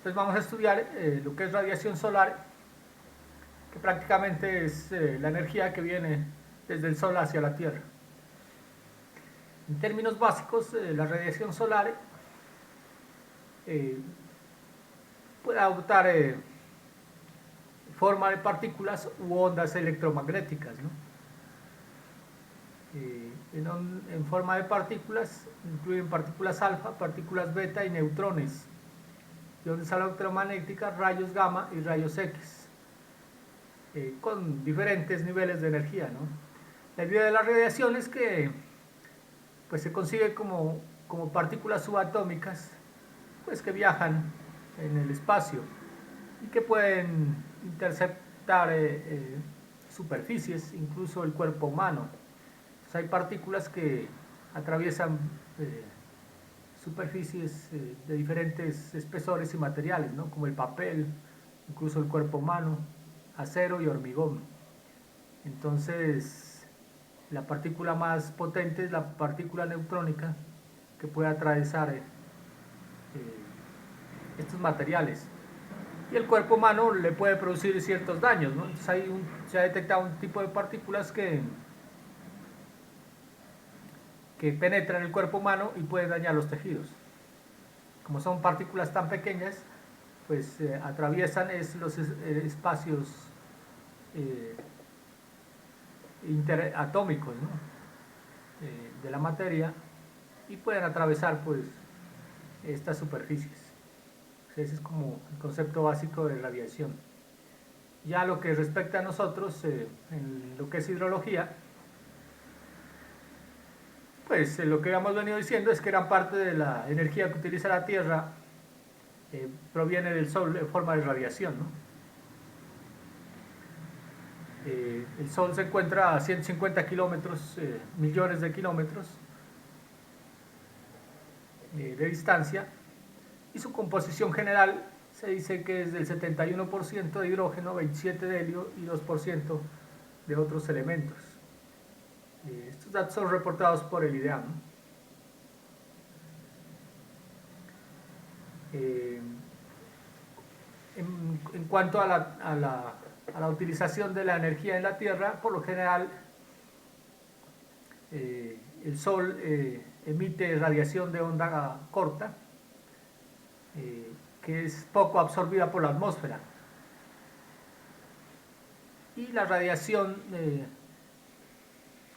Entonces vamos a estudiar lo que es radiación solar, que prácticamente es la energía que viene desde el Sol hacia la Tierra. En términos básicos, la radiación solar puede adoptar forma de partículas u ondas electromagnéticas, ¿no? En forma de partículas incluyen partículas alfa, partículas beta y neutrones, y ondas electromagnéticas, rayos gamma y rayos X, con diferentes niveles de energía, ¿no? La idea de la radiación es que pues, se consigue como partículas subatómicas, pues, que viajan en el espacio y que pueden interceptar superficies, incluso el cuerpo humano. Entonces, hay partículas que atraviesan superficies de diferentes espesores y materiales, ¿no? Como el papel, incluso el cuerpo humano, acero y hormigón. Entonces, la partícula más potente es la partícula neutrónica, que puede atravesar estos materiales. Y el cuerpo humano le puede producir ciertos daños, ¿no? Entonces se ha detectado un tipo de partículas que penetran el cuerpo humano y pueden dañar los tejidos. Como son partículas tan pequeñas, pues atraviesan los espacios interatómicos, ¿no? De la materia, y pueden atravesar pues estas superficies. Ese es como el concepto básico de radiación. Ya lo que respecta a nosotros, en lo que es hidrología, pues lo que hemos venido diciendo es que gran parte de la energía que utiliza la Tierra proviene del Sol en forma de radiación, ¿no? El Sol se encuentra a 150 kilómetros, millones de kilómetros de distancia, y su composición general se dice que es del 71% de hidrógeno, 27% de helio y 2% de otros elementos. Estos datos son reportados por el IDEAM. En cuanto a la utilización de la energía en la Tierra, por lo general el Sol emite radiación de onda corta, que es poco absorbida por la atmósfera, y la radiación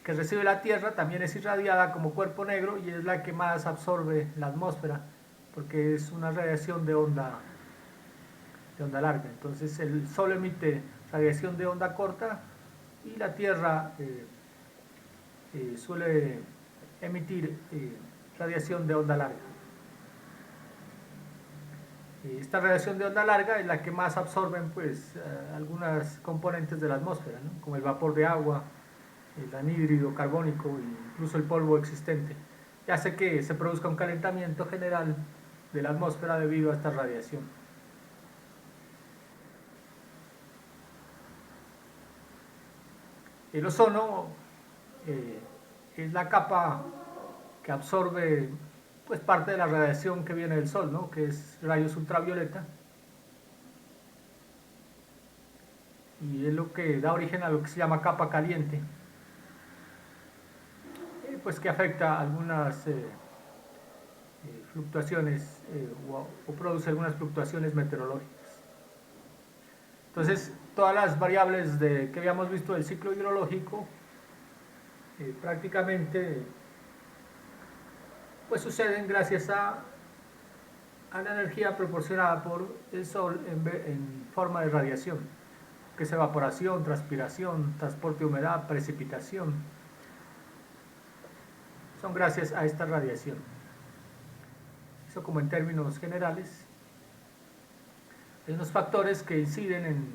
que recibe la Tierra también es irradiada como cuerpo negro y es la que más absorbe la atmósfera, porque es una radiación de onda larga. Entonces el Sol emite radiación de onda corta y la Tierra suele emitir radiación de onda larga. Esta radiación de onda larga es la que más absorben pues algunas componentes de la atmósfera, ¿no? Como el vapor de agua, el anhídrido carbónico e incluso el polvo existente, y hace que se produzca un calentamiento general de la atmósfera debido a esta radiación. El ozono es la capa que absorbe pues parte de la radiación que viene del Sol, ¿no? Que es rayos ultravioleta, y es lo que da origen a lo que se llama capa caliente, pues que afecta algunas fluctuaciones o produce algunas fluctuaciones meteorológicas. Entonces, todas las variables que habíamos visto del ciclo hidrológico prácticamente pues suceden gracias a la energía proporcionada por el Sol en forma de radiación, que es evaporación, transpiración, transporte de humedad, precipitación. Son gracias a esta radiación. Eso como en términos generales. Hay unos factores que inciden en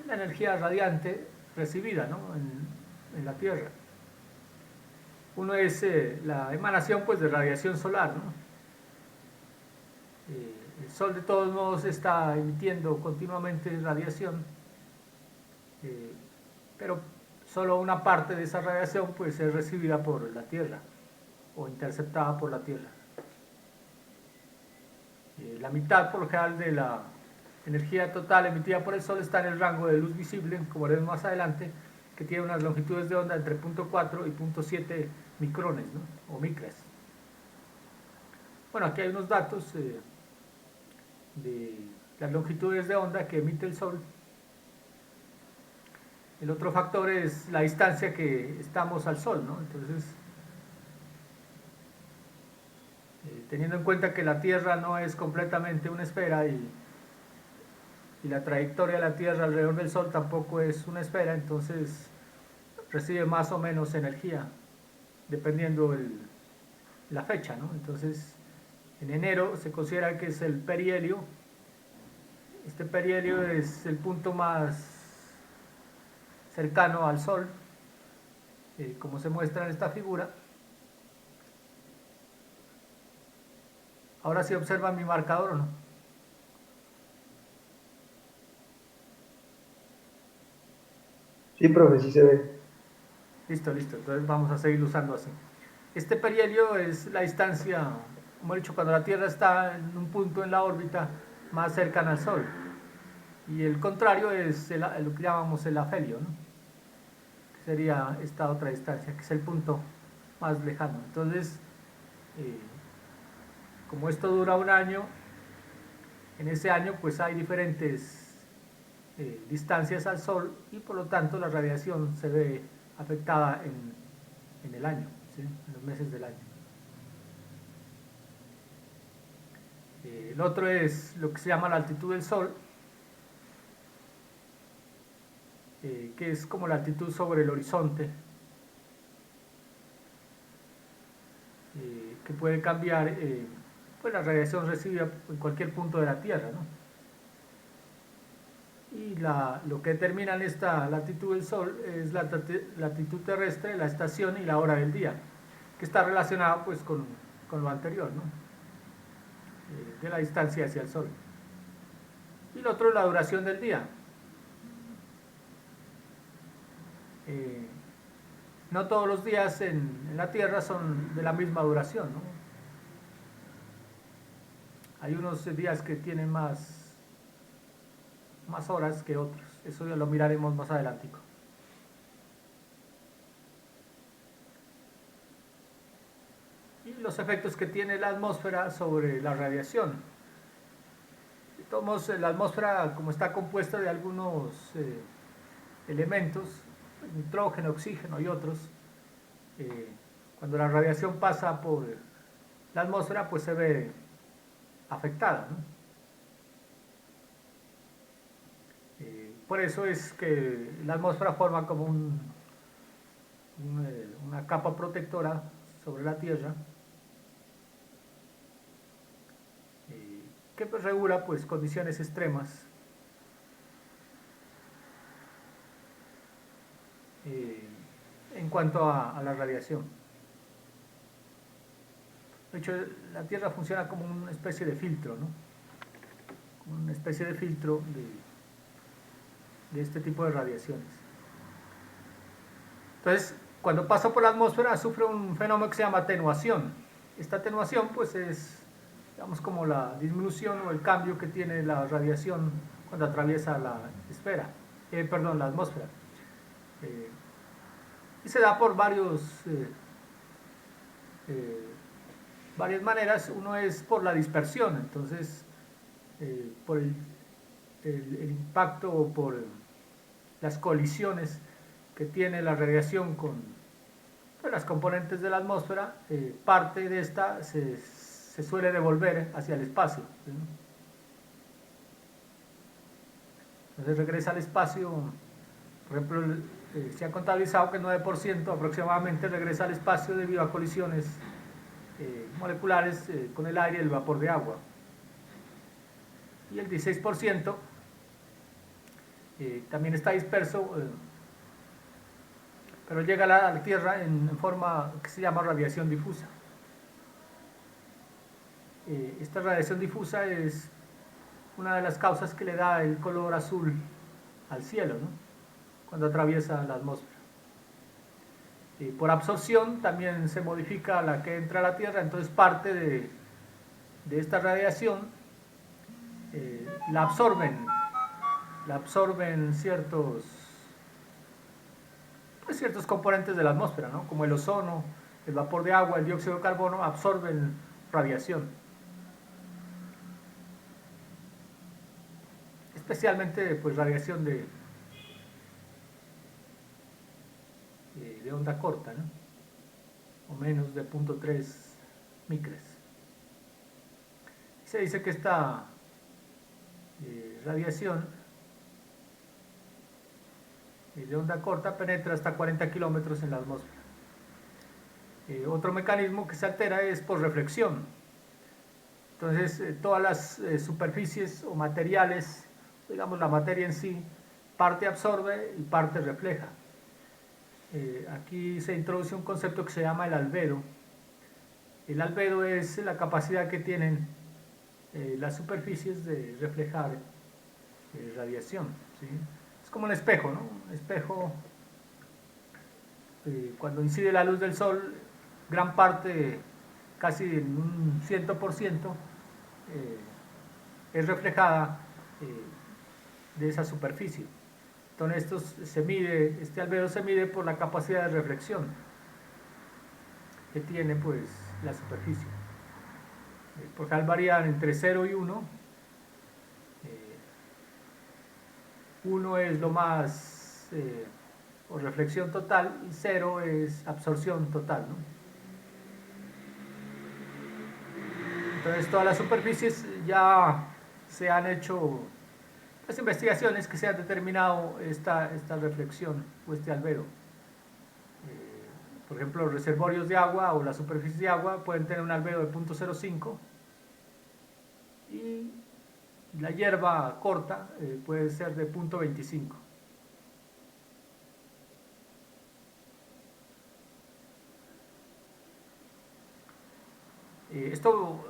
la energía radiante recibida, ¿no? en la Tierra. Uno es la emanación pues, de radiación solar, ¿no? El Sol de todos modos está emitiendo continuamente radiación, pero solo una parte de esa radiación puede ser recibida por la Tierra o interceptada por la Tierra. La mitad, por lo general, de la energía total emitida por el Sol está en el rango de luz visible, como veremos más adelante, que tiene unas longitudes de onda entre 0.4 y 0.7 micrones, ¿no? O micras. Bueno, aquí hay unos datos de las longitudes de onda que emite el Sol. El otro factor es la distancia que estamos al Sol, ¿no? Entonces, teniendo en cuenta que la Tierra no es completamente una esfera y la trayectoria de la Tierra alrededor del Sol tampoco es una esfera, entonces recibe más o menos energía dependiendo la fecha, ¿no? Entonces, en enero se considera que es el perihelio. Este perihelio es el punto más cercano al Sol, como se muestra en esta figura. Ahora sí observan mi marcador, ¿o no? Sí, profe, sí se ve. Listo, entonces vamos a seguir usando así. Este perihelio es la distancia, como he dicho, cuando la Tierra está en un punto en la órbita más cercana al Sol. Y el contrario es lo que llamamos el afelio, ¿no? Que sería esta otra distancia, que es el punto más lejano. Entonces, eh, como esto dura un año, en ese año pues hay diferentes distancias al Sol y por lo tanto la radiación se ve afectada en el año, ¿sí? En los meses del año. El otro es lo que se llama la altitud del Sol, que es como la altitud sobre el horizonte, que puede cambiar pues la radiación recibida en cualquier punto de la Tierra, ¿no? Y lo que determina esta latitud del Sol es la latitud terrestre, la estación y la hora del día, que está relacionado pues con lo anterior, ¿no? De la distancia hacia el Sol. Y lo otro es la duración del día. Eh, no todos los días en la Tierra son de la misma duración, ¿no? Hay unos días que tienen más horas que otros. Eso ya lo miraremos más adelante. Y los efectos que tiene la atmósfera sobre la radiación. Tomamos la atmósfera, como está compuesta de algunos elementos, nitrógeno, oxígeno y otros, cuando la radiación pasa por la atmósfera, pues se ve afectada, ¿no? Por eso es que la atmósfera forma como una capa protectora sobre la Tierra, que pues regula pues condiciones extremas en cuanto a la radiación. De hecho, la Tierra funciona como una especie de filtro, ¿no? Como una especie de filtro de este tipo de radiaciones. Entonces, cuando pasa por la atmósfera sufre un fenómeno que se llama atenuación. Esta atenuación pues es, digamos, como la disminución o el cambio que tiene la radiación cuando atraviesa la esfera, la atmósfera. Y se da por varias maneras. Uno es por la dispersión, entonces por el impacto o por las colisiones que tiene la radiación con las componentes de la atmósfera, parte de esta se suele devolver hacia el espacio, ¿sí? Entonces regresa al espacio. Por ejemplo, se ha contabilizado que el 9% aproximadamente regresa al espacio debido a colisiones moleculares con el aire y el vapor de agua. Y el 16% también está disperso, pero llega a la Tierra en forma que se llama radiación difusa. Esta radiación difusa es una de las causas que le da el color azul al cielo, ¿no? Cuando atraviesa la atmósfera. Por absorción también se modifica la que entra a la Tierra, entonces parte de esta radiación la absorben ciertos componentes de la atmósfera, ¿no? Como el ozono, el vapor de agua, el dióxido de carbono, absorben radiación. Especialmente pues radiación de onda corta, ¿no? O menos de 0.3 micres. Se dice que esta radiación de onda corta penetra hasta 40 kilómetros en la atmósfera. Otro mecanismo que se altera es por reflexión. Entonces, todas las superficies o materiales, digamos la materia en sí, parte absorbe y parte refleja. Aquí se introduce un concepto que se llama el albedo. El albedo es la capacidad que tienen las superficies de reflejar radiación, ¿sí? Es como un espejo, ¿no? Un espejo, cuando incide la luz del sol, gran parte, casi en un 100%, es reflejada de esa superficie. Entonces este albedo se mide por la capacidad de reflexión que tiene pues la superficie. Por lo general varían entre 0 y 1. 1 es lo más, o reflexión total, y 0 es absorción total, ¿no? Entonces todas las superficies ya se han hecho las investigaciones que se han determinado esta reflexión o este albedo. Por ejemplo, los reservorios de agua o las superficies de agua pueden tener un albedo de 0.05 y la hierba corta puede ser de 0.25.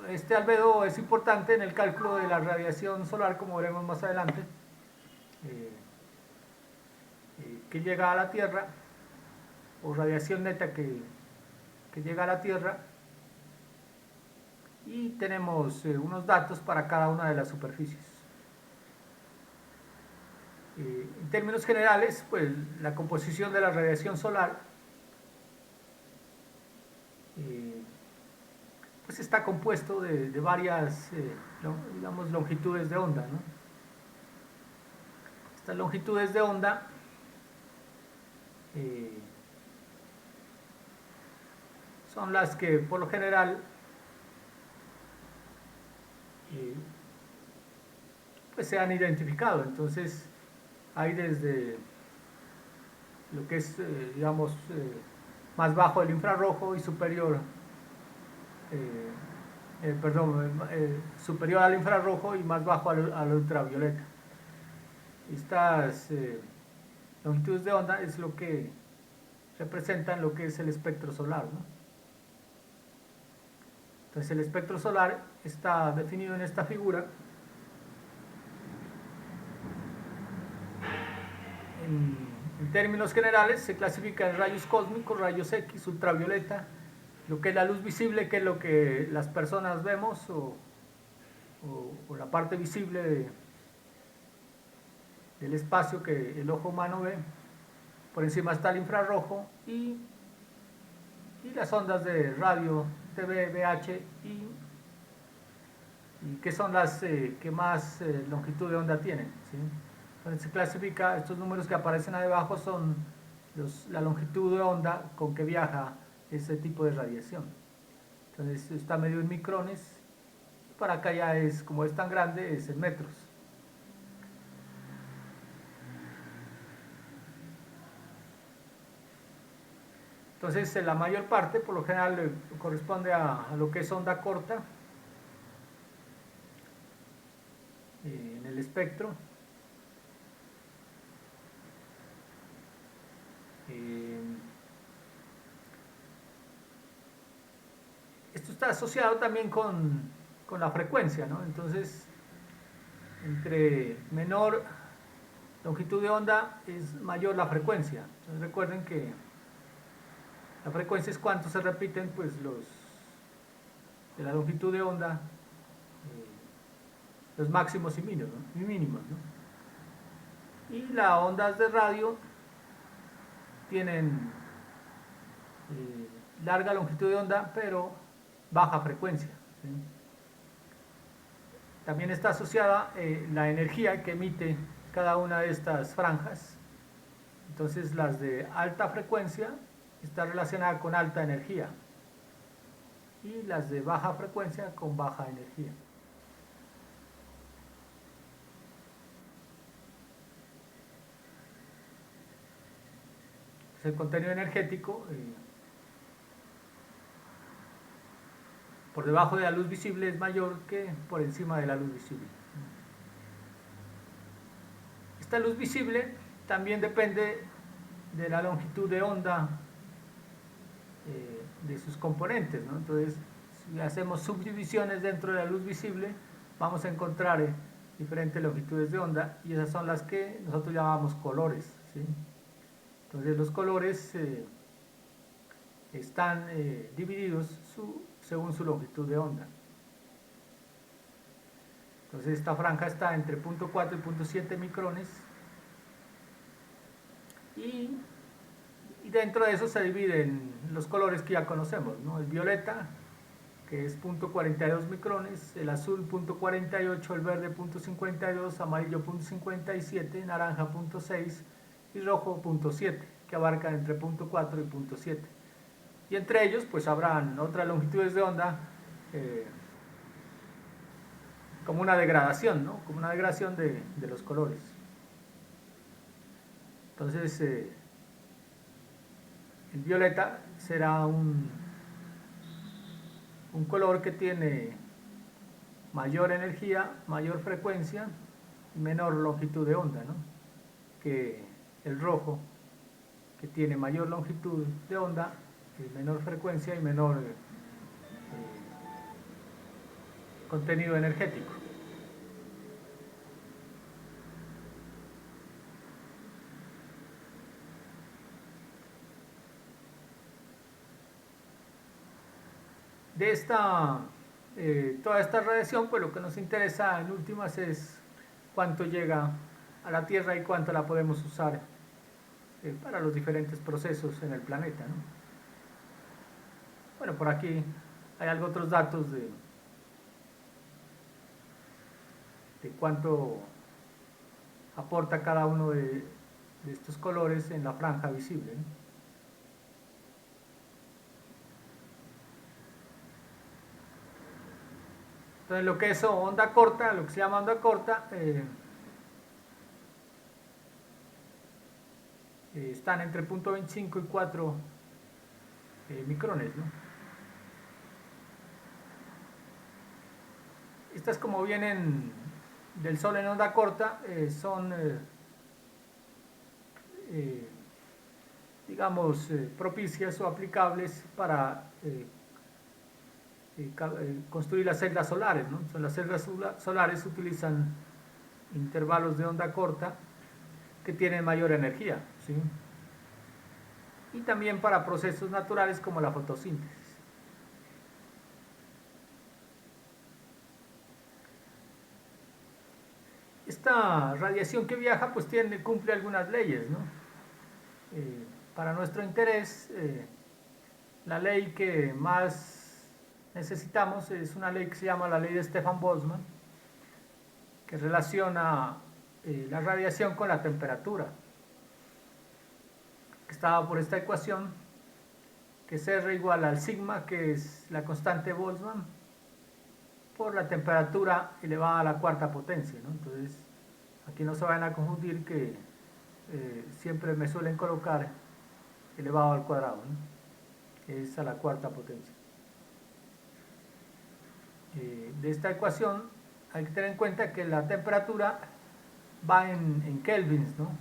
Este albedo es importante en el cálculo de la radiación solar, como veremos más adelante, que llega a la Tierra, o radiación neta que llega a la Tierra, y tenemos unos datos para cada una de las superficies. En términos generales, pues la composición de la radiación solar pues está compuesto de varias digamos, longitudes de onda, ¿no? Estas longitudes de onda son las que por lo general pues se han identificado. Entonces hay desde lo que es digamos más bajo el infrarrojo y superior superior al infrarrojo y más bajo al ultravioleta. Estas longitudes de onda es lo que representan lo que es el espectro solar, ¿no? Entonces el espectro solar está definido en esta figura. En términos generales se clasifica en rayos cósmicos, rayos X, ultravioleta, lo que es la luz visible, que es lo que las personas vemos, o la parte visible del espacio que el ojo humano ve. Por encima está el infrarrojo y las ondas de radio, TV, VH, y que son las que más longitud de onda tienen, ¿sí? Entonces se clasifica, estos números que aparecen ahí abajo son la longitud de onda con que viaja ese tipo de radiación. Entonces está medido en micrones, para acá ya es, como es tan grande, es en metros. Entonces la mayor parte por lo general corresponde a lo que es onda corta en el espectro. Esto está asociado también con la frecuencia, ¿no? Entonces, entre menor longitud de onda es mayor la frecuencia. Entonces recuerden que la frecuencia es cuánto se repiten pues de la longitud de onda los máximos y mínimos, ¿no? Y las ondas de radio tienen larga longitud de onda, pero baja frecuencia, ¿sí? También está asociada la energía que emite cada una de estas franjas. Entonces las de alta frecuencia está relacionada con alta energía y las de baja frecuencia con baja energía. Pues el contenido energético por debajo de la luz visible es mayor que por encima de la luz visible. Esta luz visible también depende de la longitud de onda de sus componentes, ¿no? Entonces, si hacemos subdivisiones dentro de la luz visible, vamos a encontrar diferentes longitudes de onda y esas son las que nosotros llamamos colores, ¿sí? Entonces los colores están divididos según su longitud de onda. Entonces esta franja está entre 0.4 y 0.7 micrones y dentro de eso se dividen los colores que ya conocemos, ¿no? El violeta, que es 0.42 micrones, el azul 0.48, el verde 0.52, amarillo 0.57, naranja 0.6 y rojo 0.7, que abarcan entre 0.4 y 0.7. Y entre ellos pues habrán otras longitudes de onda como una degradación, ¿no? Como una degradación de los colores. Entonces el violeta será un color que tiene mayor energía, mayor frecuencia y menor longitud de onda, ¿no? Que el rojo, que tiene mayor longitud de onda, menor frecuencia y menor contenido energético. De toda esta radiación, pues lo que nos interesa en últimas es cuánto llega a la Tierra y cuánto la podemos usar para los diferentes procesos en el planeta, ¿no? Bueno, por aquí hay algo otros datos de cuánto aporta cada uno de estos colores en la franja visible, ¿no? Entonces lo que es onda corta, lo que se llama onda corta, están entre 0.25 y 4 micrones, ¿no? Estas, como vienen del Sol en onda corta, son digamos propicias o aplicables para construir las celdas solares, ¿no? Las celdas solares utilizan intervalos de onda corta que tienen mayor energía, ¿sí? Y también para procesos naturales como la fotosíntesis. Esta radiación que viaja pues cumple algunas leyes, ¿no? Para nuestro interés, la ley que más necesitamos es una ley que se llama la ley de Stefan-Boltzmann, que relaciona la radiación con la temperatura, que está dada por esta ecuación, que es R igual al sigma, que es la constante Boltzmann, por la temperatura elevada a la cuarta potencia, ¿no? Entonces, aquí no se van a confundir que siempre me suelen colocar elevado al cuadrado, ¿no? Que es a la cuarta potencia. De esta ecuación hay que tener en cuenta que la temperatura va en kelvins, ¿no?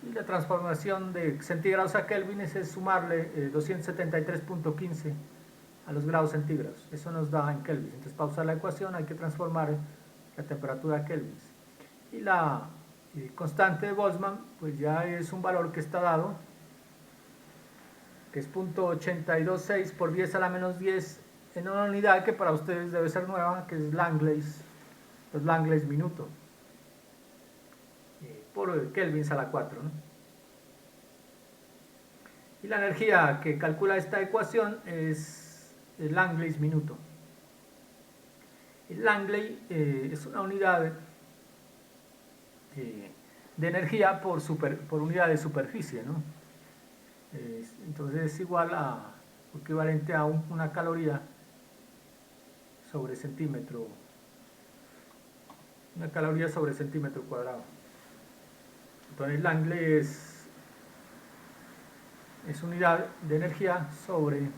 Y la transformación de centígrados a kelvines es sumarle 273.15 a los grados centígrados. Eso nos da en kelvins. Entonces, para usar la ecuación hay que transformar la temperatura a kelvins. Y la constante de Boltzmann, pues ya es un valor que está dado, que es 0.826 por 10 a la menos 10 en una unidad que para ustedes debe ser nueva, que es Langlays los Langleys minuto, por kelvins a la 4, ¿no? Y la energía que calcula esta ecuación es el Langleys minuto. El Langley es una unidad de energía por unidad de superficie, ¿no? Entonces es igual a, equivalente a una caloría sobre centímetro, una caloría sobre centímetro cuadrado. Entonces el Langley es unidad de energía sobre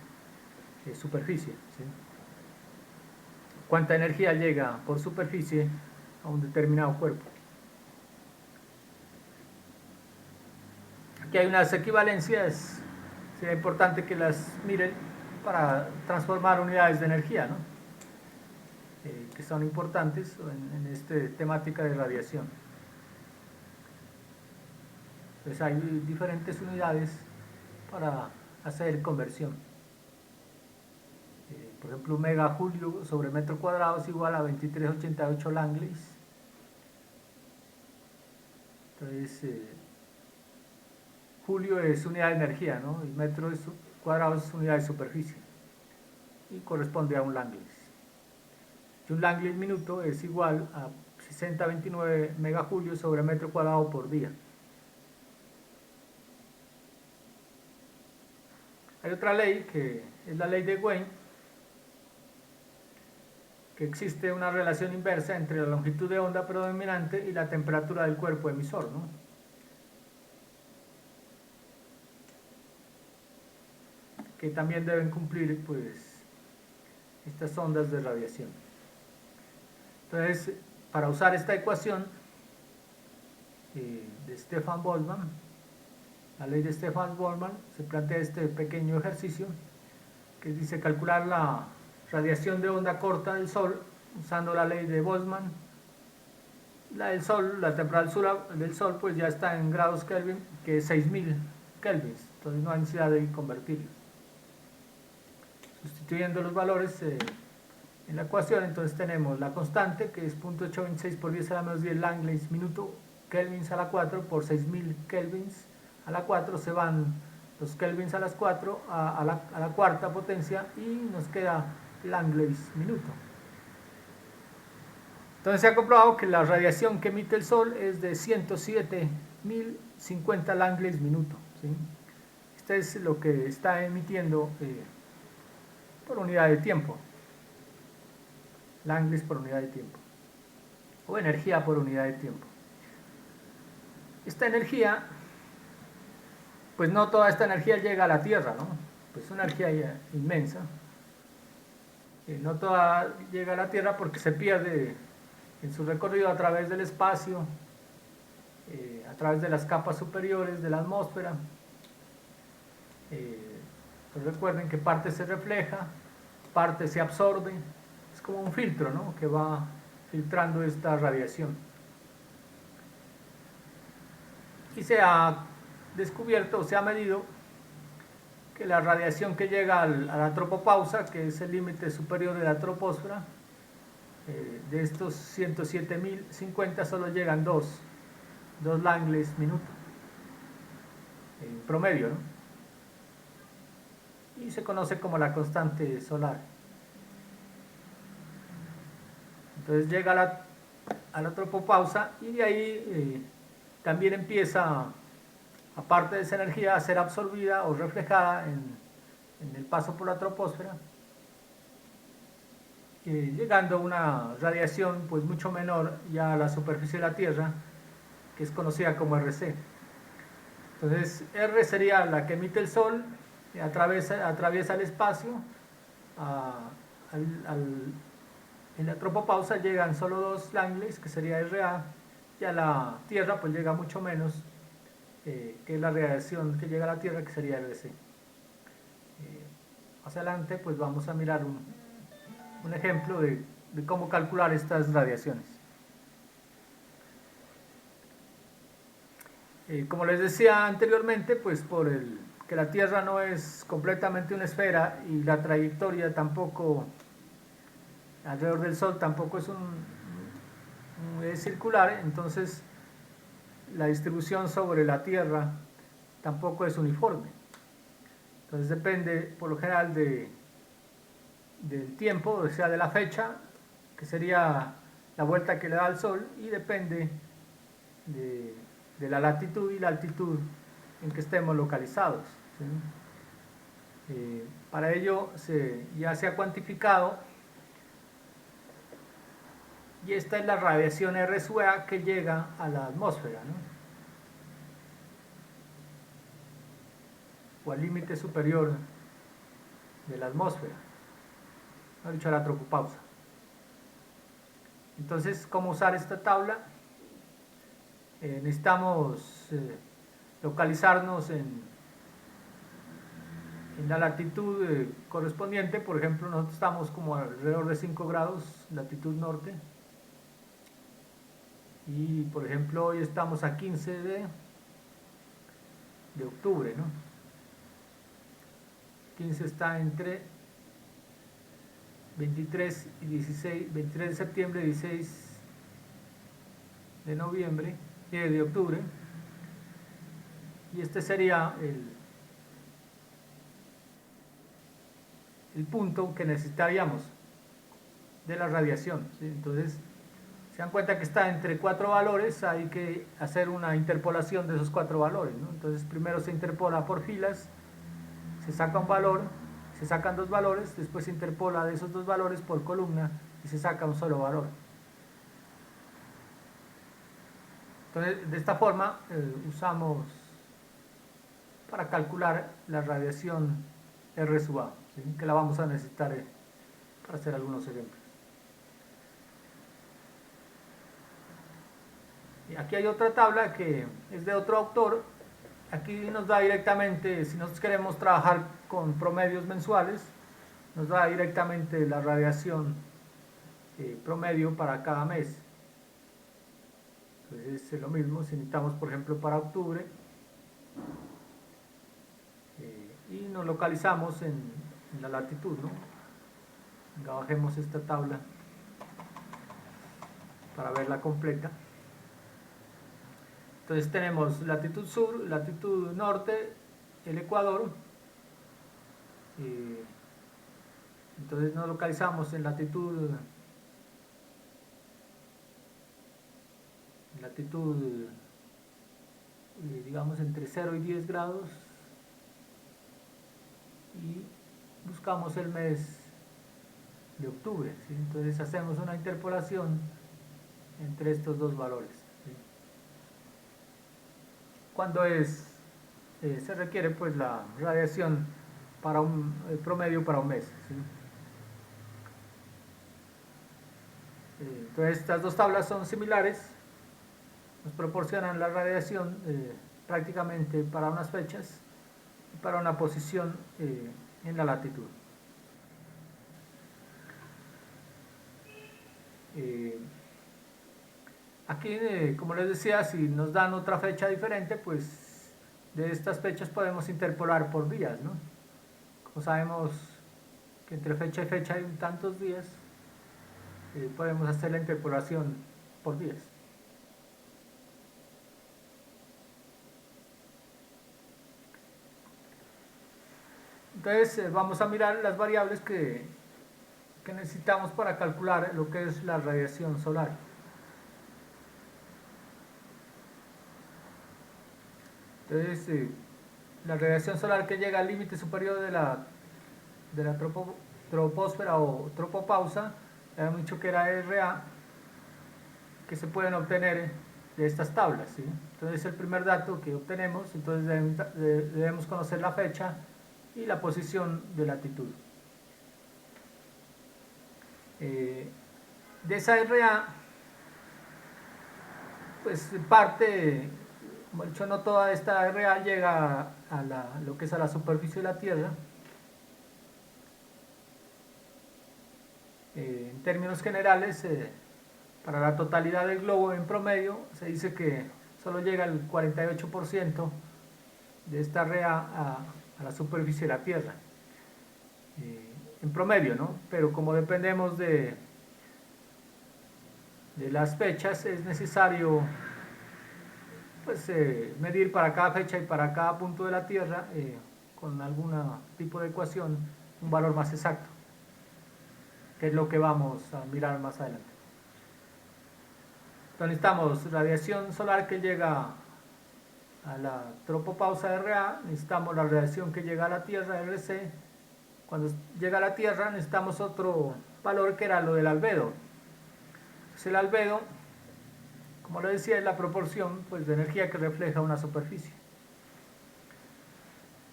superficie, ¿sí? Cuánta energía llega por superficie a un determinado cuerpo. Aquí hay unas equivalencias, sería importante que las miren para transformar unidades de energía, ¿no? Que son importantes en esta temática de radiación. Entonces hay diferentes unidades para hacer conversión. Por ejemplo, un megajoule sobre metro cuadrado es igual a 2388 Langleys. Entonces, julio es unidad de energía, ¿no? Y metro cuadrado es unidad de superficie. Y corresponde a un Langley. Y un Langley minuto es igual a 6029 megajulios sobre metro cuadrado por día. Hay otra ley que es la ley de Wien, que existe una relación inversa entre la longitud de onda predominante y la temperatura del cuerpo emisor, ¿no? Que también deben cumplir, pues, estas ondas de radiación. Entonces, para usar esta ecuación de Stefan Boltzmann, la ley de Stefan Boltzmann, se plantea este pequeño ejercicio que dice calcular la radiación de onda corta del Sol usando la ley de Boltzmann. La del Sol, la temperatura del Sol, pues ya está en grados Kelvin, que es 6000 kelvins, entonces no hay necesidad de convertirlo. Sustituyendo los valores en la ecuación, entonces tenemos la constante, que es 0.826 por 10 a la menos 10 Langleys minuto, kelvins a la 4 por 6000 kelvins a la 4, se van los kelvins a las 4 a la cuarta potencia y nos queda Langleys minuto. Entonces se ha comprobado que la radiación que emite el Sol es de 107.050 Langleys minuto, ¿sí? Este es lo que está emitiendo por unidad de tiempo. Langleys por unidad de tiempo. O energía por unidad de tiempo. Esta energía, pues no toda esta energía llega a la Tierra, ¿no? Pues es una energía inmensa. No toda llega a la Tierra porque se pierde en su recorrido a través del espacio, a través de las capas superiores de la atmósfera. Pues recuerden que parte se refleja, parte se absorbe, es como un filtro, ¿no? Que va filtrando esta radiación. Y se ha descubierto, o se ha medido, que la radiación que llega a la tropopausa, que es el límite superior de la troposfera, de estos 107.050 solo llegan 2 Langleys minuto, en promedio, ¿no? Y se conoce como la constante solar. Entonces llega a la tropopausa y de ahí también empieza, aparte de esa energía, a ser absorbida o reflejada en el paso por la troposfera, llegando a una radiación pues mucho menor ya a la superficie de la Tierra, que es conocida como RC. Entonces R sería la que emite el Sol, atraviesa el espacio, en la tropopausa llegan solo 2 Langleys, que sería RA, y a la Tierra pues llega mucho menos, que es la radiación que llega a la Tierra, que sería RC. Más adelante pues vamos a mirar un ejemplo de cómo calcular estas radiaciones. Como les decía anteriormente, pues que la Tierra no es completamente una esfera y la trayectoria tampoco alrededor del Sol tampoco es es circular, entonces la distribución sobre la Tierra tampoco es uniforme. Entonces depende por lo general del tiempo, o sea, de la fecha, que sería la vuelta que le da al Sol, y depende de la latitud y la altitud en que estemos localizados, ¿sí? Para ello ya se ha cuantificado, y esta es la radiación RSUA que llega a la atmósfera, ¿no? O al límite superior de la atmósfera, mejor dicho, a la tropopausa. Entonces, ¿cómo usar esta tabla? Necesitamos localizarnos en la latitud correspondiente. Por ejemplo, nosotros estamos como alrededor de 5 grados, latitud norte, y por ejemplo hoy estamos a 15 de octubre, ¿no? 15 está entre 23 y 16, 23 de septiembre, 16 de noviembre, de octubre, y este sería el punto que necesitaríamos de la radiación, ¿sí? Entonces, se dan cuenta que está entre 4 valores, hay que hacer una interpolación de esos 4 valores, ¿no? Entonces, primero se interpola por filas, se saca un valor, se sacan 2 valores, después se interpola de esos 2 valores por columna y se saca un solo valor. Entonces, de esta forma usamos para calcular la radiación RSUA, ¿sí? Que la vamos a necesitar para hacer algunos ejemplos. Y aquí hay otra tabla que es de otro autor. Aquí nos da directamente, si nosotros queremos trabajar con promedios mensuales, nos da directamente la radiación promedio para cada mes. Entonces es lo mismo, si necesitamos por ejemplo para octubre, y nos localizamos en la latitud, ¿no? Venga, bajemos esta tabla para verla completa. Entonces tenemos latitud sur, latitud norte, el Ecuador. Entonces nos localizamos en latitud digamos entre 0 y 10 grados, y buscamos el mes de octubre, ¿sí? Entonces hacemos una interpolación entre estos dos valores, ¿sí? Cuando se requiere pues la radiación para un promedio para un mes, ¿sí? Entonces estas dos tablas son similares, nos proporcionan la radiación prácticamente para unas fechas y para una posición en la latitud. Aquí, como les decía, si nos dan otra fecha diferente, pues de estas fechas podemos interpolar por días, ¿no? Como sabemos que entre fecha y fecha hay tantos días, podemos hacer la interpolación por días. Entonces vamos a mirar las variables que necesitamos para calcular lo que es la radiación solar. Entonces la radiación solar que llega al límite superior de la troposfera o tropopausa, hemos dicho que era RA, que se pueden obtener de estas tablas, ¿sí? Entonces el primer dato que obtenemos, entonces debemos conocer la fecha y la posición de latitud. De esa RA, pues parte, como he dicho, no toda esta RA llega a lo que es a la superficie de la Tierra. En términos generales, para la totalidad del globo en promedio, se dice que solo llega el 48% de esta RA a la superficie de la Tierra. En promedio, ¿no? Pero como dependemos de de las fechas, es necesario pues, medir para cada fecha y para cada punto de la Tierra con algún tipo de ecuación un valor más exacto, que es lo que vamos a mirar más adelante. Entonces necesitamos radiación solar que llega a la tropopausa RA, necesitamos la radiación que llega a la Tierra RC. Cuando llega a la Tierra necesitamos otro valor que era lo del albedo. Pues el albedo, como lo decía, es la proporción pues, de energía que refleja una superficie.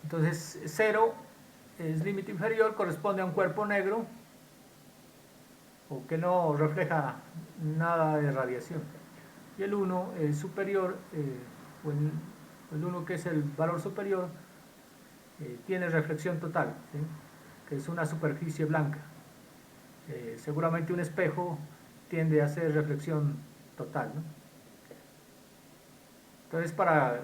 Entonces 0 es límite inferior, corresponde a un cuerpo negro o que no refleja nada de radiación. Y el 1 es superior, o el 1 que es el valor superior, tiene reflexión total, ¿sí? Que es una superficie blanca. Seguramente un espejo tiende a hacer reflexión total, ¿no? Entonces para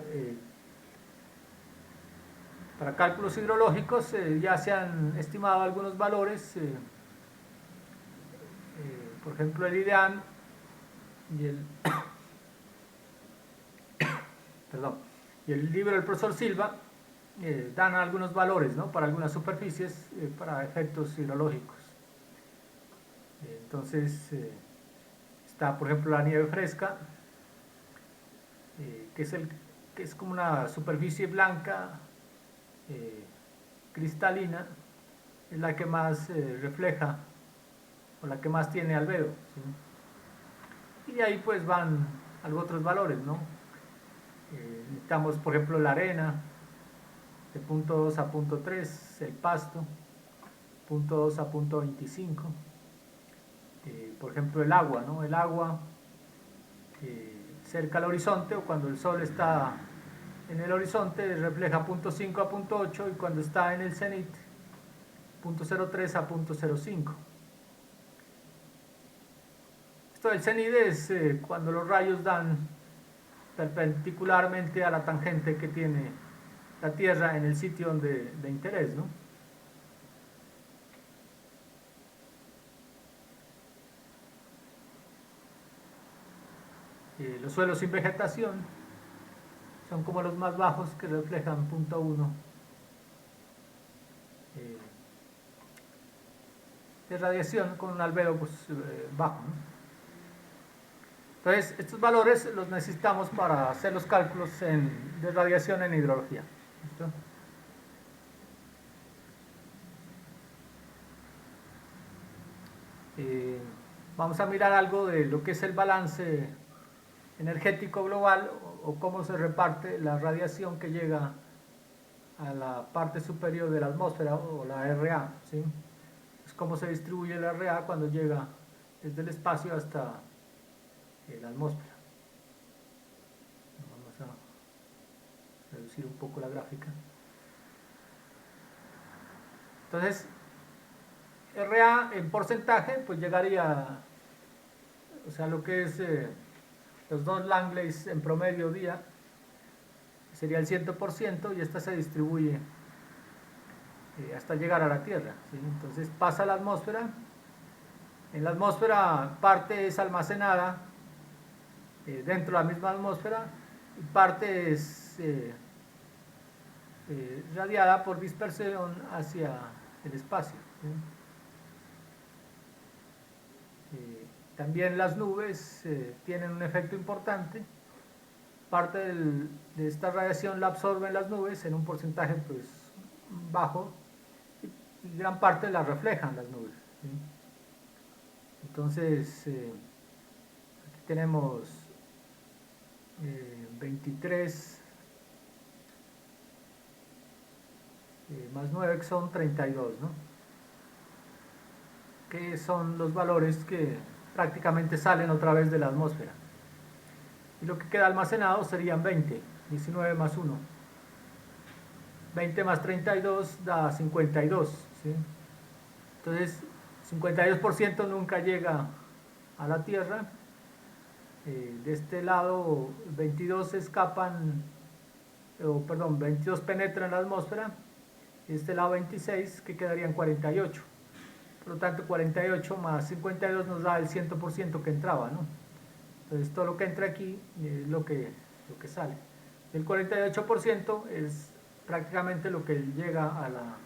cálculos hidrológicos ya se han estimado algunos valores, por ejemplo el IDEAN y el perdón, y el libro del profesor Silva dan algunos valores, ¿no? Para algunas superficies para efectos hidrológicos. Entonces está por ejemplo la nieve fresca, que es como una superficie blanca cristalina, es la que más refleja o la que más tiene albedo, ¿sí? Y ahí pues van otros valores, ¿no? Necesitamos por ejemplo la arena de punto 2 a punto 3, el pasto punto 2 a punto 25, por ejemplo el agua, ¿no? El agua cerca al horizonte o cuando el sol está en el horizonte refleja punto 5 a punto 8 y cuando está en el cenit punto 0,3 a punto 0,5. Esto del cenit es cuando los rayos dan perpendicularmente a la tangente que tiene la Tierra en el sitio de interés, ¿no? Los suelos sin vegetación son como los más bajos que reflejan punto 1 de radiación con un albedo pues, bajo, ¿no? Entonces estos valores los necesitamos para hacer los cálculos de radiación en hidrología. ¿Listo? Vamos a mirar algo de lo que es el balance energético global o cómo se reparte la radiación que llega a la parte superior de la atmósfera o la RA, ¿sí? Es cómo se distribuye la RA cuando llega desde el espacio hasta la atmósfera. Vamos a reducir un poco la gráfica. Entonces, RA en porcentaje, pues llegaría, o sea, lo que es los dos Langleys en promedio día, sería el 100% y esta se distribuye hasta llegar a la Tierra, ¿sí? Entonces pasa a la atmósfera, en la atmósfera parte es almacenada dentro de la misma atmósfera y parte es radiada por dispersión hacia el espacio, ¿sí? También las nubes tienen un efecto importante. Parte de esta radiación la absorben las nubes en un porcentaje pues, bajo y gran parte la reflejan las nubes, ¿sí? Entonces aquí tenemos 23 más 9 que son 32, ¿no? Que son los valores que prácticamente salen otra vez de la atmósfera. Y lo que queda almacenado serían 20, 19 más 1. 20 más 32 da 52, ¿sí? Entonces, 52% nunca llega a la Tierra. De este lado, 22 escapan, perdón, 22 penetran la atmósfera. Y de este lado, 26, que quedarían 48. Por lo tanto, 48 más 52 nos da el 100% que entraba, ¿no? Entonces todo lo que entra aquí es lo que sale. El 48% es prácticamente lo que llega a la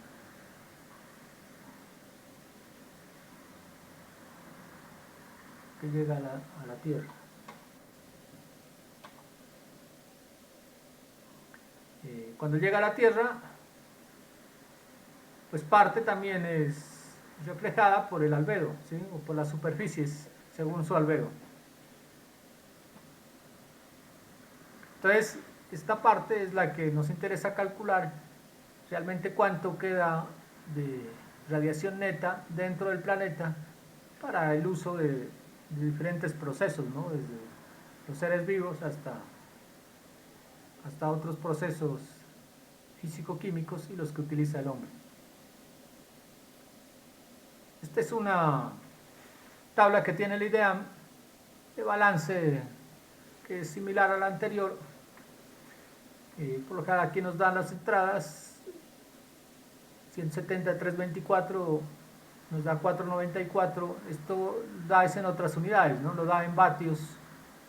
Tierra. Cuando llega a la Tierra, pues parte también es reflejada por el albedo, ¿sí? O por las superficies según su albedo. Entonces, esta parte es la que nos interesa calcular realmente cuánto queda de radiación neta dentro del planeta para el uso de diferentes procesos, ¿no? Desde los seres vivos hasta otros procesos físico-químicos y los que utiliza el hombre. Esta es una tabla que tiene el IDEAM de balance que es similar a la anterior. Por lo general aquí nos dan las entradas, 170 324 nos da 494, esto da es en otras unidades, ¿no? Lo da en vatios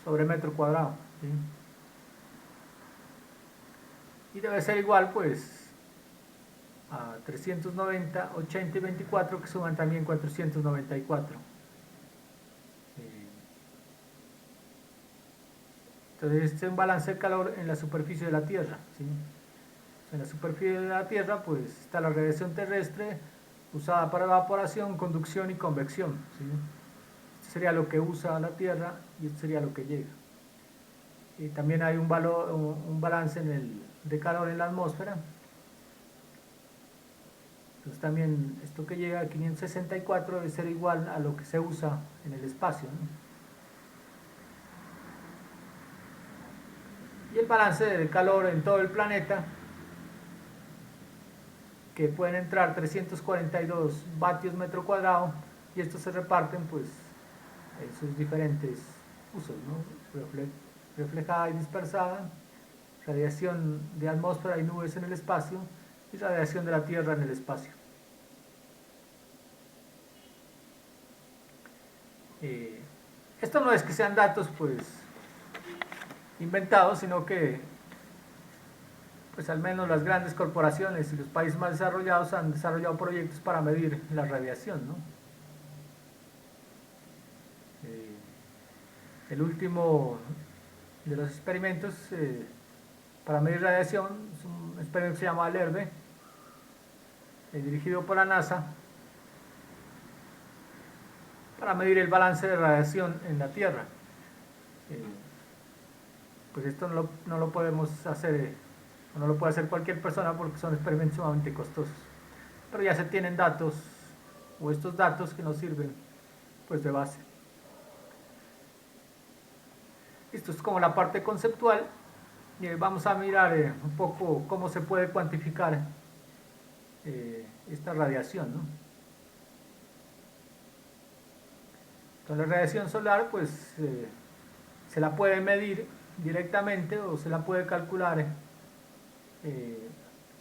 sobre metro cuadrado, ¿sí? Y debe ser igual pues a 390, 80 y 24 que suman también 494. Entonces este es un balance de calor en la superficie de la Tierra, ¿sí? En la superficie de la Tierra pues está la radiación terrestre usada para evaporación, conducción y convección, ¿sí? Este sería lo que usa la Tierra y esto sería lo que llega. Y también hay un balance de calor en la atmósfera. Entonces también esto que llega a 564 debe ser igual a lo que se usa en el espacio, ¿no? Y el balance de calor en todo el planeta, que pueden entrar 342 vatios metro cuadrado, y estos se reparten pues en sus diferentes usos, ¿no? Reflejada y dispersada, radiación de atmósfera y nubes en el espacio, y radiación de la Tierra en el espacio. Esto no es que sean datos pues inventados, sino que pues al menos las grandes corporaciones y los países más desarrollados han desarrollado proyectos para medir la radiación, ¿no? El último de los experimentos para medir radiación es un experimento que se llama LERVE, dirigido por la NASA, para medir el balance de radiación en la Tierra. Pues esto no lo podemos hacer, no lo puede hacer cualquier persona porque son experimentos sumamente costosos. Pero ya se tienen datos, o estos datos que nos sirven pues de base. Esto es como la parte conceptual. Vamos a mirar un poco cómo se puede cuantificar esta radiación, ¿no? Entonces la radiación solar pues se la puede medir directamente o se la puede calcular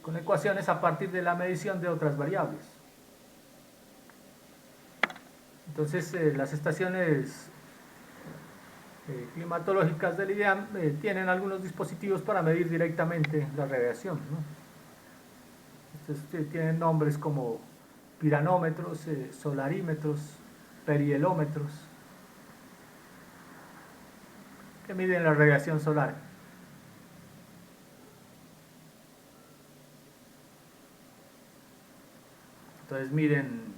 con ecuaciones a partir de la medición de otras variables. Entonces las estaciones climatológicas del IDEAM tienen algunos dispositivos para medir directamente la radiación, ¿no? Estos tienen nombres como piranómetros, solarímetros, perihelómetros, que miden la radiación solar. Entonces miden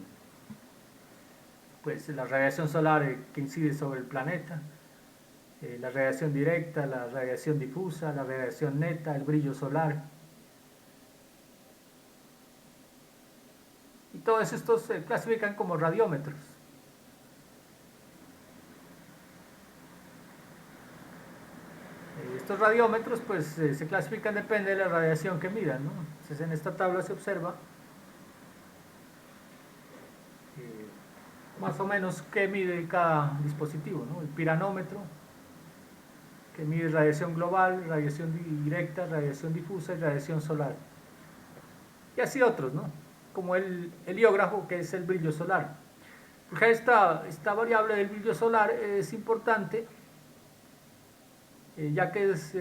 pues la radiación solar que incide sobre el planeta, la radiación directa, la radiación difusa, la radiación neta, el brillo solar. Y todos estos se clasifican como radiómetros. Estos radiómetros pues se clasifican, depende de la radiación que midan, ¿no? Entonces en esta tabla se observa más o menos qué mide cada dispositivo, ¿no? El piranómetro, que mide radiación global, radiación directa, radiación difusa y radiación solar. Y así otros, ¿no? Como el heliógrafo, que es el brillo solar. Porque esta variable del brillo solar es importante ya que es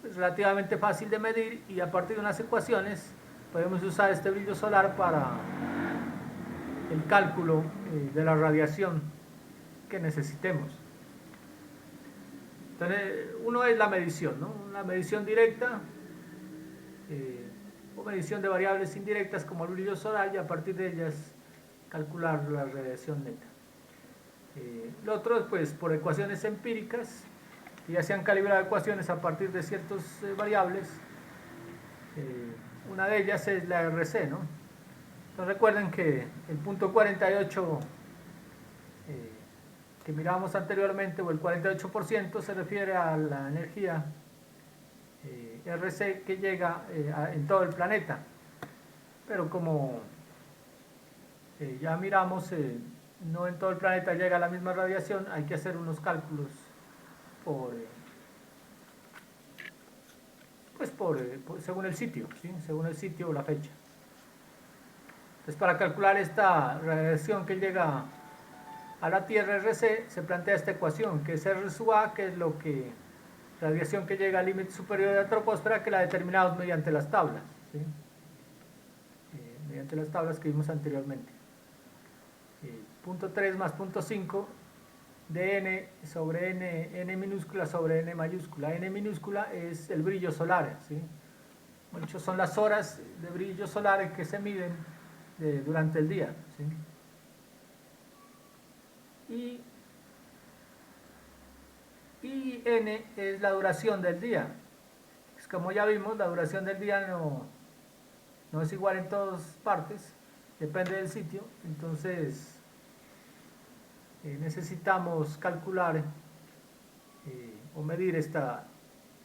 pues, relativamente fácil de medir, y a partir de unas ecuaciones podemos usar este brillo solar para el cálculo de la radiación que necesitemos. Entonces, uno es la medición, ¿no? Una medición directa o medición de variables indirectas como el brillo solar, y a partir de ellas calcular la radiación neta. Lo otro es pues por ecuaciones empíricas, que ya se han calibrado ecuaciones a partir de ciertas variables. Una de ellas es la RC, ¿no? Entonces recuerden que el punto 48 que mirábamos anteriormente, o el 48%, se refiere a la energía RC que llega en todo el planeta. Pero como ya miramos, no en todo el planeta llega la misma radiación, hay que hacer unos cálculos según el sitio, ¿sí? Según el sitio o la fecha. Entonces, para calcular esta radiación que llega a la Tierra, RC, se plantea esta ecuación, que es R sub A, que es radiación que llega al límite superior de la troposfera, que la determinamos mediante las tablas, ¿sí? Mediante las tablas que vimos anteriormente. Punto 3 más punto 5 de n sobre n minúscula sobre n mayúscula. N minúscula es el brillo solar, ¿sí? Muchos son las horas de brillo solar que se miden durante el día, ¿sí? Y n es la duración del día. Es como ya vimos, la duración del día no es igual en todas partes, depende del sitio. Entonces necesitamos calcular o medir esta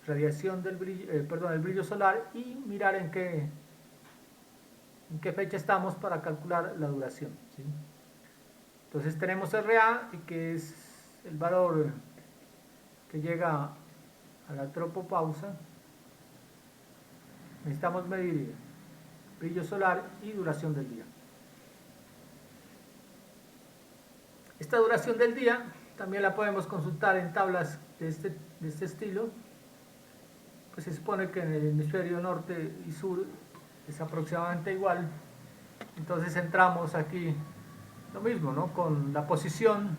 radiación del brillo solar, y mirar en qué fecha estamos para calcular la duración, ¿sí? Entonces tenemos RA, que es el valor que llega a la tropopausa. Necesitamos medir brillo solar y duración del día. Esta duración del día también la podemos consultar en tablas de este estilo. Pues se supone que en el hemisferio norte y sur es aproximadamente igual. Entonces entramos aquí lo mismo, ¿no? Con la posición,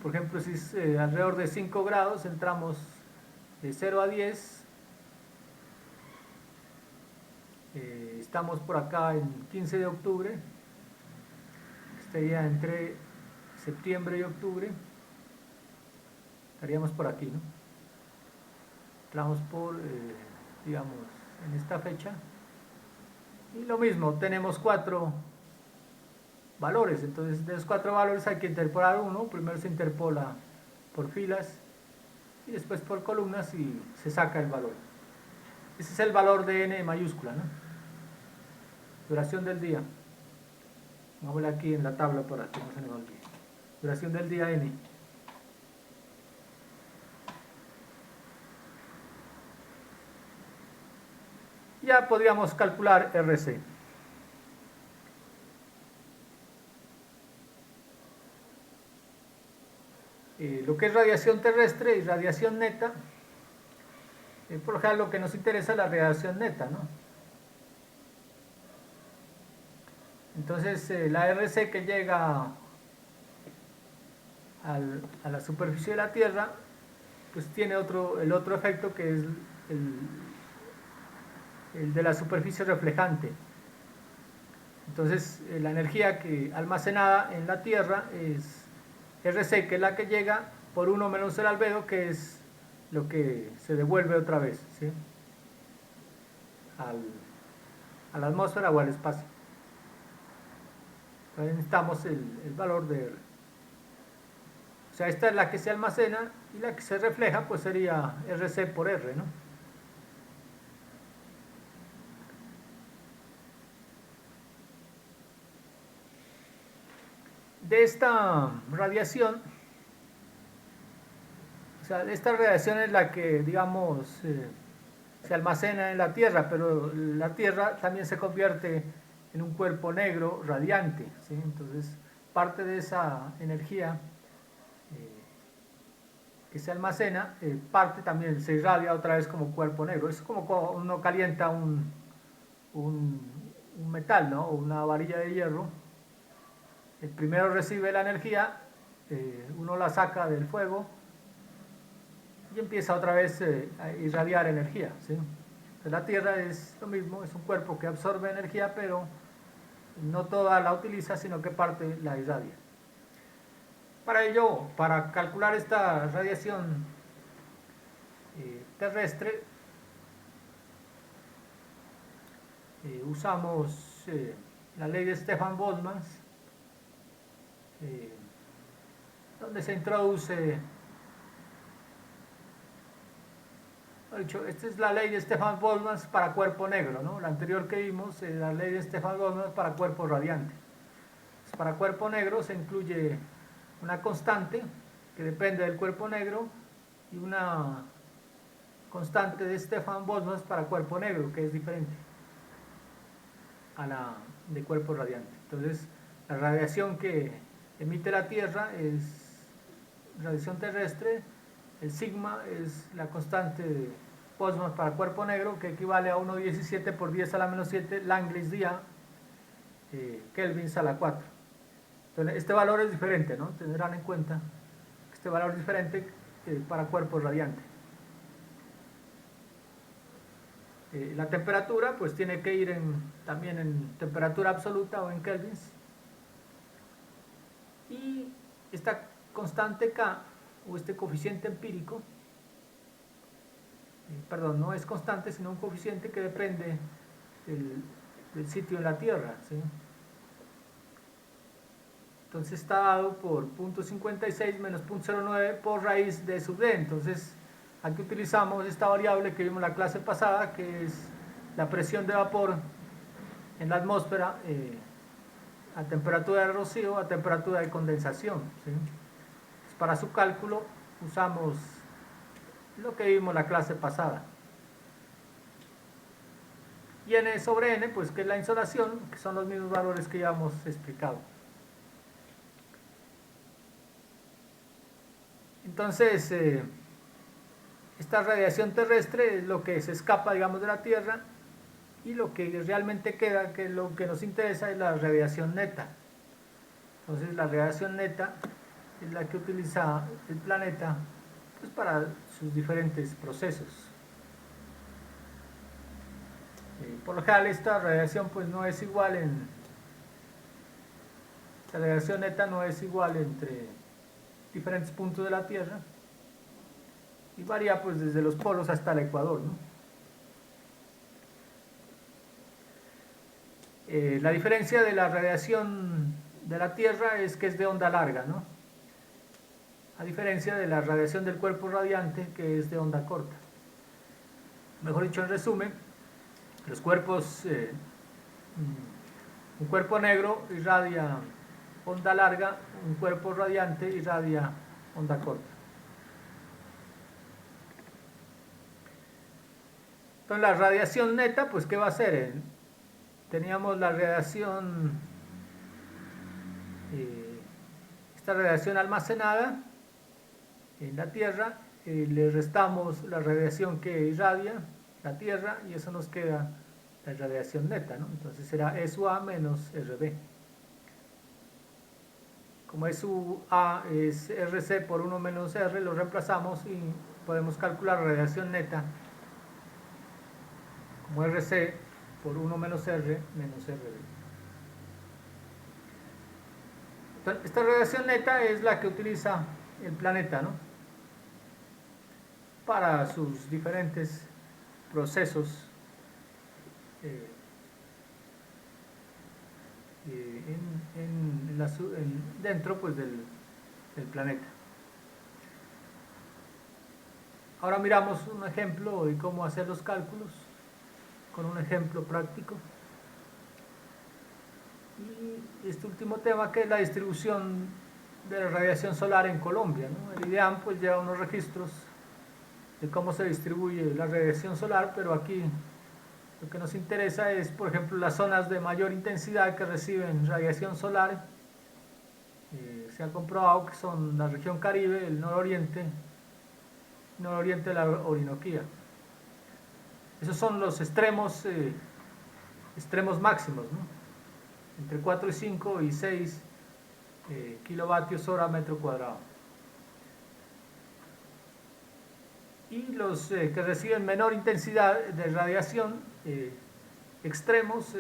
por ejemplo, si es alrededor de 5 grados, entramos de 0 a 10. Estamos por acá en 15 de octubre, estaría entre septiembre y octubre, estaríamos por aquí, ¿no? Entramos digamos, en esta fecha, y lo mismo, tenemos 4 valores. Entonces de los 4 valores hay que interpolar uno. Primero se interpola por filas y después por columnas, y se saca el valor. Ese es el valor de n mayúscula, ¿no? Duración del día. Vamos a ver aquí en la tabla para que no se nos olvide. Duración del día n. Ya podríamos calcular RC. Lo que es radiación terrestre y radiación neta, por lo general lo que nos interesa es la radiación neta, ¿no? Entonces la RC que llega a la superficie de la Tierra, pues tiene el otro efecto, que es el de la superficie reflejante. Entonces la energía que almacenada en la Tierra es RC, que es la que llega por 1 menos el albedo, que es lo que se devuelve otra vez, ¿sí? A la atmósfera o al espacio. Entonces necesitamos el valor de R. O sea, esta es la que se almacena, y la que se refleja pues sería RC por R, ¿no? De esta radiación, o sea, esta radiación es la que, digamos, se almacena en la Tierra, pero la Tierra también se convierte en un cuerpo negro radiante, ¿sí? Entonces parte de esa energía que se almacena, parte también, se irradia otra vez como cuerpo negro. Es como cuando uno calienta un metal, ¿no? O una varilla de hierro. El primero recibe la energía, uno la saca del fuego y empieza otra vez a irradiar energía, ¿sí? Entonces, la Tierra es lo mismo, es un cuerpo que absorbe energía, pero no toda la utiliza, sino que parte la irradia. Para ello, para calcular esta radiación terrestre, usamos la ley de Stefan Boltzmann, donde se introduce, dicho, esta es la ley de Stefan Boltzmann para cuerpo negro, ¿no? La anterior que vimos es la ley de Stefan Boltzmann para cuerpo radiante. Entonces, para cuerpo negro se incluye una constante que depende del cuerpo negro y una constante de Stefan Boltzmann para cuerpo negro, que es diferente a la de cuerpo radiante. Entonces, la radiación que emite la Tierra es radiación terrestre, el sigma es la constante de Boltzmann para cuerpo negro, que equivale a 1,17 por 10 a la menos 7 Langlis día kelvins a la 4. Entonces, este valor es diferente, ¿no? Tendrán en cuenta que este valor es diferente para cuerpo radiante. La temperatura pues tiene que ir también en temperatura absoluta o en kelvins, y esta constante K o este coeficiente empírico, perdón, no es constante sino un coeficiente que depende del sitio en la Tierra, ¿sí? Entonces está dado por 0.56 menos 0.09 por raíz de sub d. Entonces aquí utilizamos esta variable que vimos en la clase pasada, que es la presión de vapor en la atmósfera a temperatura de rocío, a temperatura de condensación, ¿sí? Entonces, para su cálculo usamos lo que vimos en la clase pasada. Y n sobre n, pues que es la insolación, que son los mismos valores que ya hemos explicado. Entonces, esta radiación terrestre es lo que se escapa, digamos, de la Tierra, y lo que realmente queda, que lo que nos interesa, es la radiación neta. Entonces, la radiación neta es la que utiliza el planeta pues, para sus diferentes procesos. Por lo general, esta radiación pues no es igual la radiación neta no es igual entre diferentes puntos de la Tierra, y varía pues desde los polos hasta el ecuador, ¿no? La diferencia de la radiación de la Tierra es que es de onda larga, ¿no? A diferencia de la radiación del cuerpo radiante, que es de onda corta. Mejor dicho, en resumen, los cuerpos, un cuerpo negro irradia onda larga, un cuerpo radiante irradia onda corta. Entonces la radiación neta, pues ¿qué va a hacer? Teníamos la radiación, esta radiación almacenada en la Tierra, le restamos la radiación que irradia la Tierra y eso nos queda la radiación neta, ¿no? Entonces será SUA menos RB. Como SUA es RC por 1 menos R, lo reemplazamos y podemos calcular la radiación neta como RC por 1 menos R menos RB. Entonces, esta radiación neta es la que utiliza el planeta, ¿no? Para sus diferentes procesos dentro pues, del planeta. Ahora miramos un ejemplo de cómo hacer los cálculos con un ejemplo práctico. Y este último tema, que es la distribución de la radiación solar en Colombia, ¿no? El IDEAM pues lleva unos registros de cómo se distribuye la radiación solar, pero aquí lo que nos interesa es, por ejemplo, las zonas de mayor intensidad que reciben radiación solar. Se ha comprobado que son la región Caribe, el nororiente nororiente de la Orinoquía. Esos son los extremos máximos, ¿no? Entre 4 y 5 y 6 kilovatios hora metro cuadrado. Y los que reciben menor intensidad de radiación extremos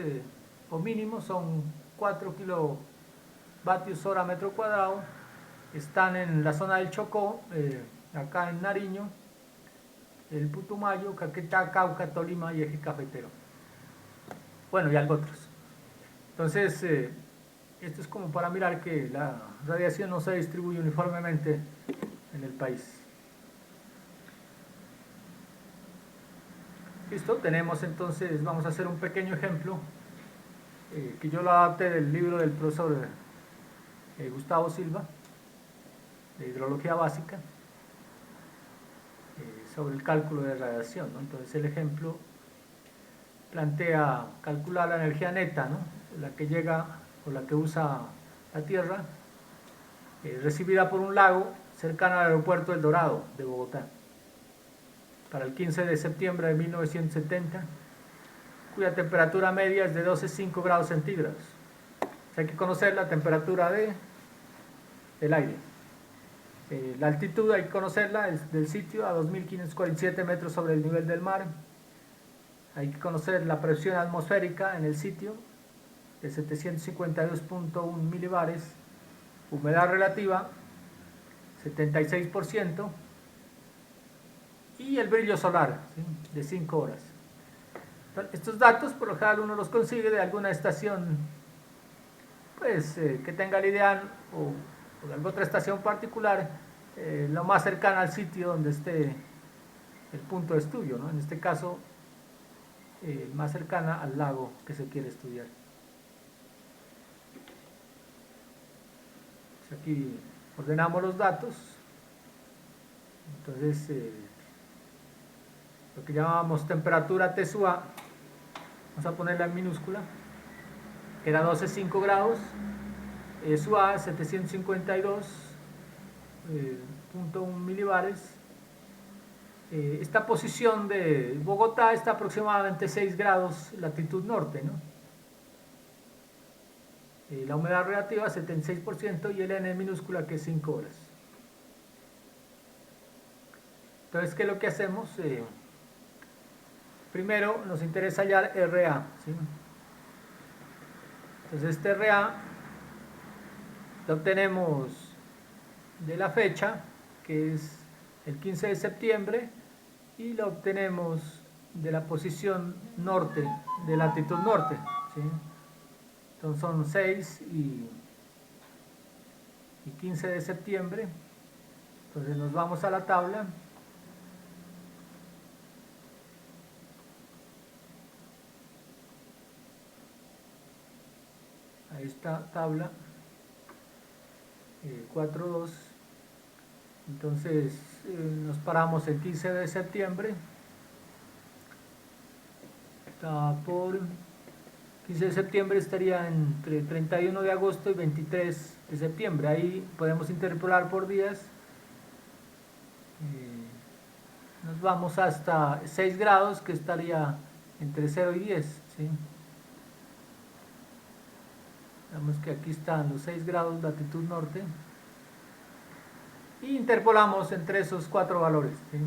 o mínimos son 4 kilovatios hora metro cuadrado. Están en la zona del Chocó, acá en Nariño, el Putumayo, Caquetá, Cauca, Tolima y Eje Cafetero. Bueno, y algo otros. Entonces, esto es como para mirar que la radiación no se distribuye uniformemente en el país. Listo, tenemos entonces, vamos a hacer un pequeño ejemplo que yo lo adapté del libro del profesor Gustavo Silva, de hidrología básica, sobre el cálculo de radiación, ¿no? Entonces el ejemplo plantea calcular la energía neta, ¿no? La que llega o la que usa la Tierra, recibida por un lago cercano al aeropuerto El Dorado de Bogotá, para el 15 de septiembre de 1970, cuya temperatura media es de 12,5 grados centígrados. O sea, hay que conocer la temperatura del aire. La altitud hay que conocerla, es del sitio a 2.547 metros sobre el nivel del mar. Hay que conocer la presión atmosférica en el sitio, de 752.1 milibares, humedad relativa, 76%, y el brillo solar, ¿sí? De 5 horas. Entonces, estos datos por lo general uno los consigue de alguna estación pues, que tenga el ideal o de alguna otra estación particular, lo más cercana al sitio donde esté el punto de estudio, ¿no? En este caso, más cercana al lago que se quiere estudiar. Pues aquí ordenamos los datos. Entonces, lo que llamábamos temperatura T sub A, vamos a ponerla en minúscula, que era 12,5 grados, sub A 752.1 milibares. Esta posición de Bogotá está aproximadamente 6 grados latitud norte, ¿no? La humedad relativa 76% y el N minúscula, que es 5 horas. Entonces, ¿qué es lo que hacemos? Primero nos interesa hallar RA, ¿sí? Entonces este RA lo obtenemos de la fecha, que es el 15 de septiembre, y lo obtenemos de la posición norte, de latitud norte, ¿sí? Entonces son 6 y 15 de septiembre. Entonces nos vamos a la tabla. A esta tabla 4.2. Entonces nos paramos el 15 de septiembre. Está por 15 de septiembre, estaría entre 31 de agosto y 23 de septiembre. Ahí podemos interpolar por días. Nos vamos hasta 6 grados, que estaría entre 0 y 10, ¿sí? Vemos que aquí están los 6 grados latitud norte. Y interpolamos entre esos 4 valores, ¿sí?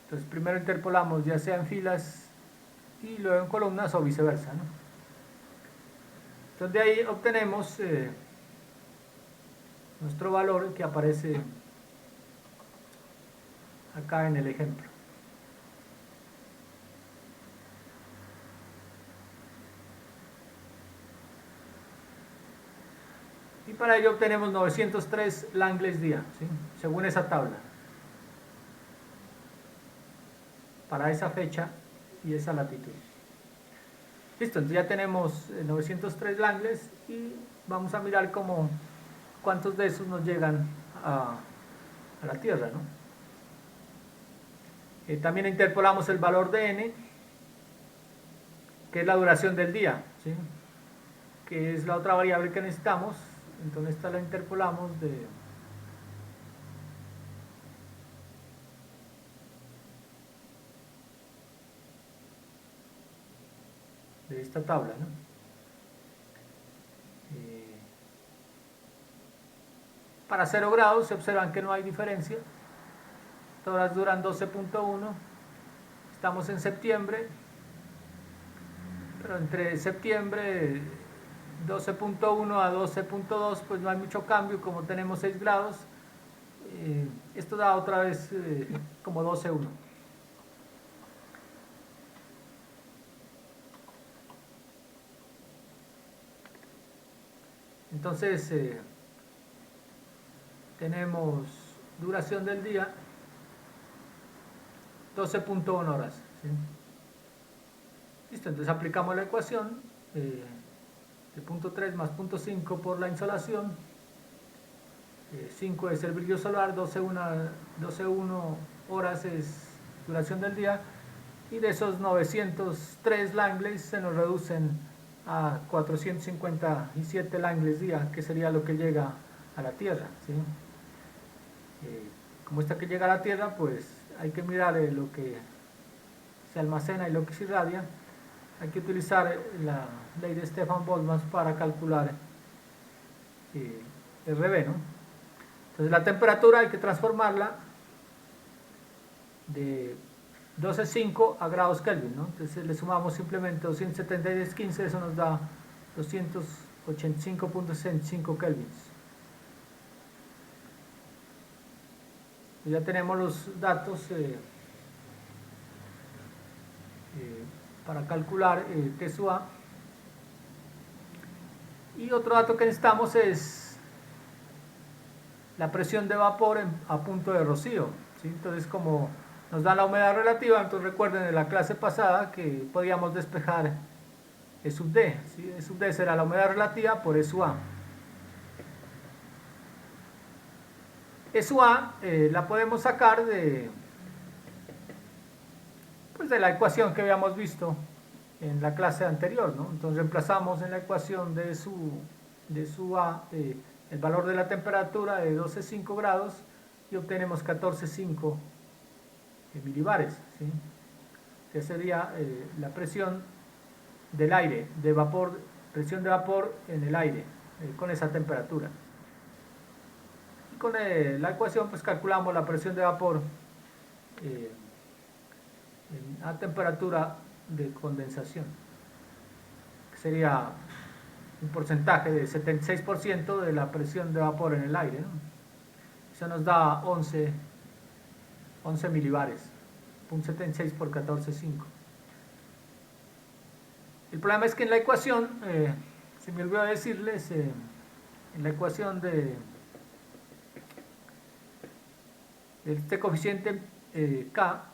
Entonces primero interpolamos ya sea en filas y luego en columnas o viceversa, ¿no? Entonces de ahí obtenemos nuestro valor que aparece acá en el ejemplo. Y para ello obtenemos 903 Langles día, ¿sí? Según esa tabla, para esa fecha y esa latitud. Listo, entonces ya tenemos 903 Langles y vamos a mirar cuántos de esos nos llegan a la Tierra, ¿no? También interpolamos el valor de N, que es la duración del día, ¿sí? Que es la otra variable que necesitamos. entonces esta la interpolamos de esta tabla, ¿no? Para 0 grados se observan que no hay diferencia, todas duran 12.1, estamos en septiembre, pero entre septiembre 12.1 a 12.2 pues no hay mucho cambio, como tenemos 6 grados, esto da otra vez como 12.1. Entonces tenemos duración del día 12.1 horas, ¿sí? Listo, entonces aplicamos la ecuación de punto 3 más punto 5 por la insolación, 5 es el brillo solar, 12.1 horas es duración del día, y de esos 903 Langles se nos reducen a 457 Langles día, que sería lo que llega a la Tierra, ¿sí? Como esta que llega a la Tierra, pues hay que mirar lo que se almacena y lo que se irradia. Hay que utilizar la ley de Stefan Boltzmann para calcular el RB, ¿no? Entonces la temperatura hay que transformarla de 12.5 a grados Kelvin, ¿no? Entonces le sumamos simplemente 276.15, eso nos da 285.65 kelvins. Ya tenemos los datos para calcular T sub A. Y otro dato que necesitamos es la presión de vapor a punto de rocío, ¿sí? Entonces, como nos da la humedad relativa, entonces recuerden de la clase pasada que podíamos despejar E sub D, ¿sí? E sub D será la humedad relativa por E sub A. E sub A la podemos sacar pues de la ecuación que habíamos visto en la clase anterior, ¿no? Entonces reemplazamos en la ecuación de sub A el valor de la temperatura de 12.5 grados y obtenemos 14.5 milibares, ¿sí? Que sería la presión del aire, de vapor, presión de vapor en el aire, con esa temperatura. Y con la ecuación pues calculamos la presión de vapor a temperatura de condensación, que sería un porcentaje de 76% de la presión de vapor en el aire, ¿no? Eso nos da 11 milibares, 0.76 por 14.5. El problema es que en la ecuación, se me olvidó decirles, en la ecuación de este coeficiente K,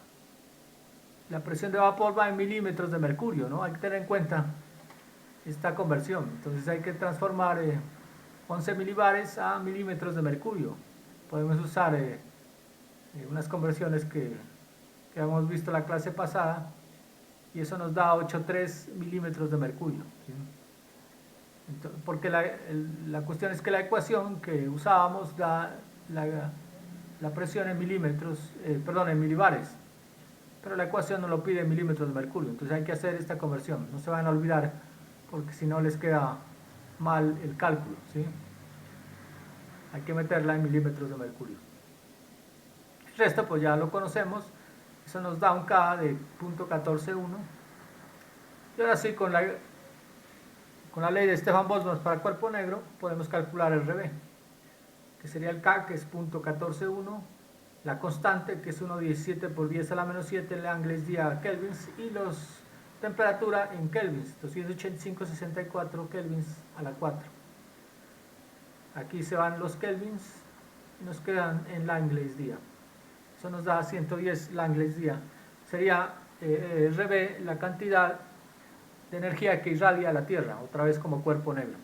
la presión de vapor va en milímetros de mercurio, ¿no? Hay que tener en cuenta esta conversión. Entonces hay que transformar 11 milibares a milímetros de mercurio. Podemos usar unas conversiones que hemos visto en la clase pasada, y eso nos da 8,3 milímetros de mercurio, ¿sí? Entonces, porque la cuestión es que la ecuación que usábamos da la presión en milímetros, en milibares, pero la ecuación no lo pide en milímetros de mercurio. Entonces hay que hacer esta conversión, no se van a olvidar, porque si no les queda mal el cálculo, ¿sí? Hay que meterla en milímetros de mercurio. El resto pues ya lo conocemos, eso nos da un K de 0.141. Y ahora sí, con la ley de Stefan Boltzmann para cuerpo negro, podemos calcular el RB, que sería el K, que es 0.141, la constante, que es 1,17 por 10 a la menos 7 Langles día kelvins, y los temperatura en kelvins, 285,64 kelvins a la 4. Aquí se van los kelvins y nos quedan en Langles día. Eso nos da 110 Langles día. Sería RB la cantidad de energía que irradia a la Tierra, otra vez como cuerpo negro.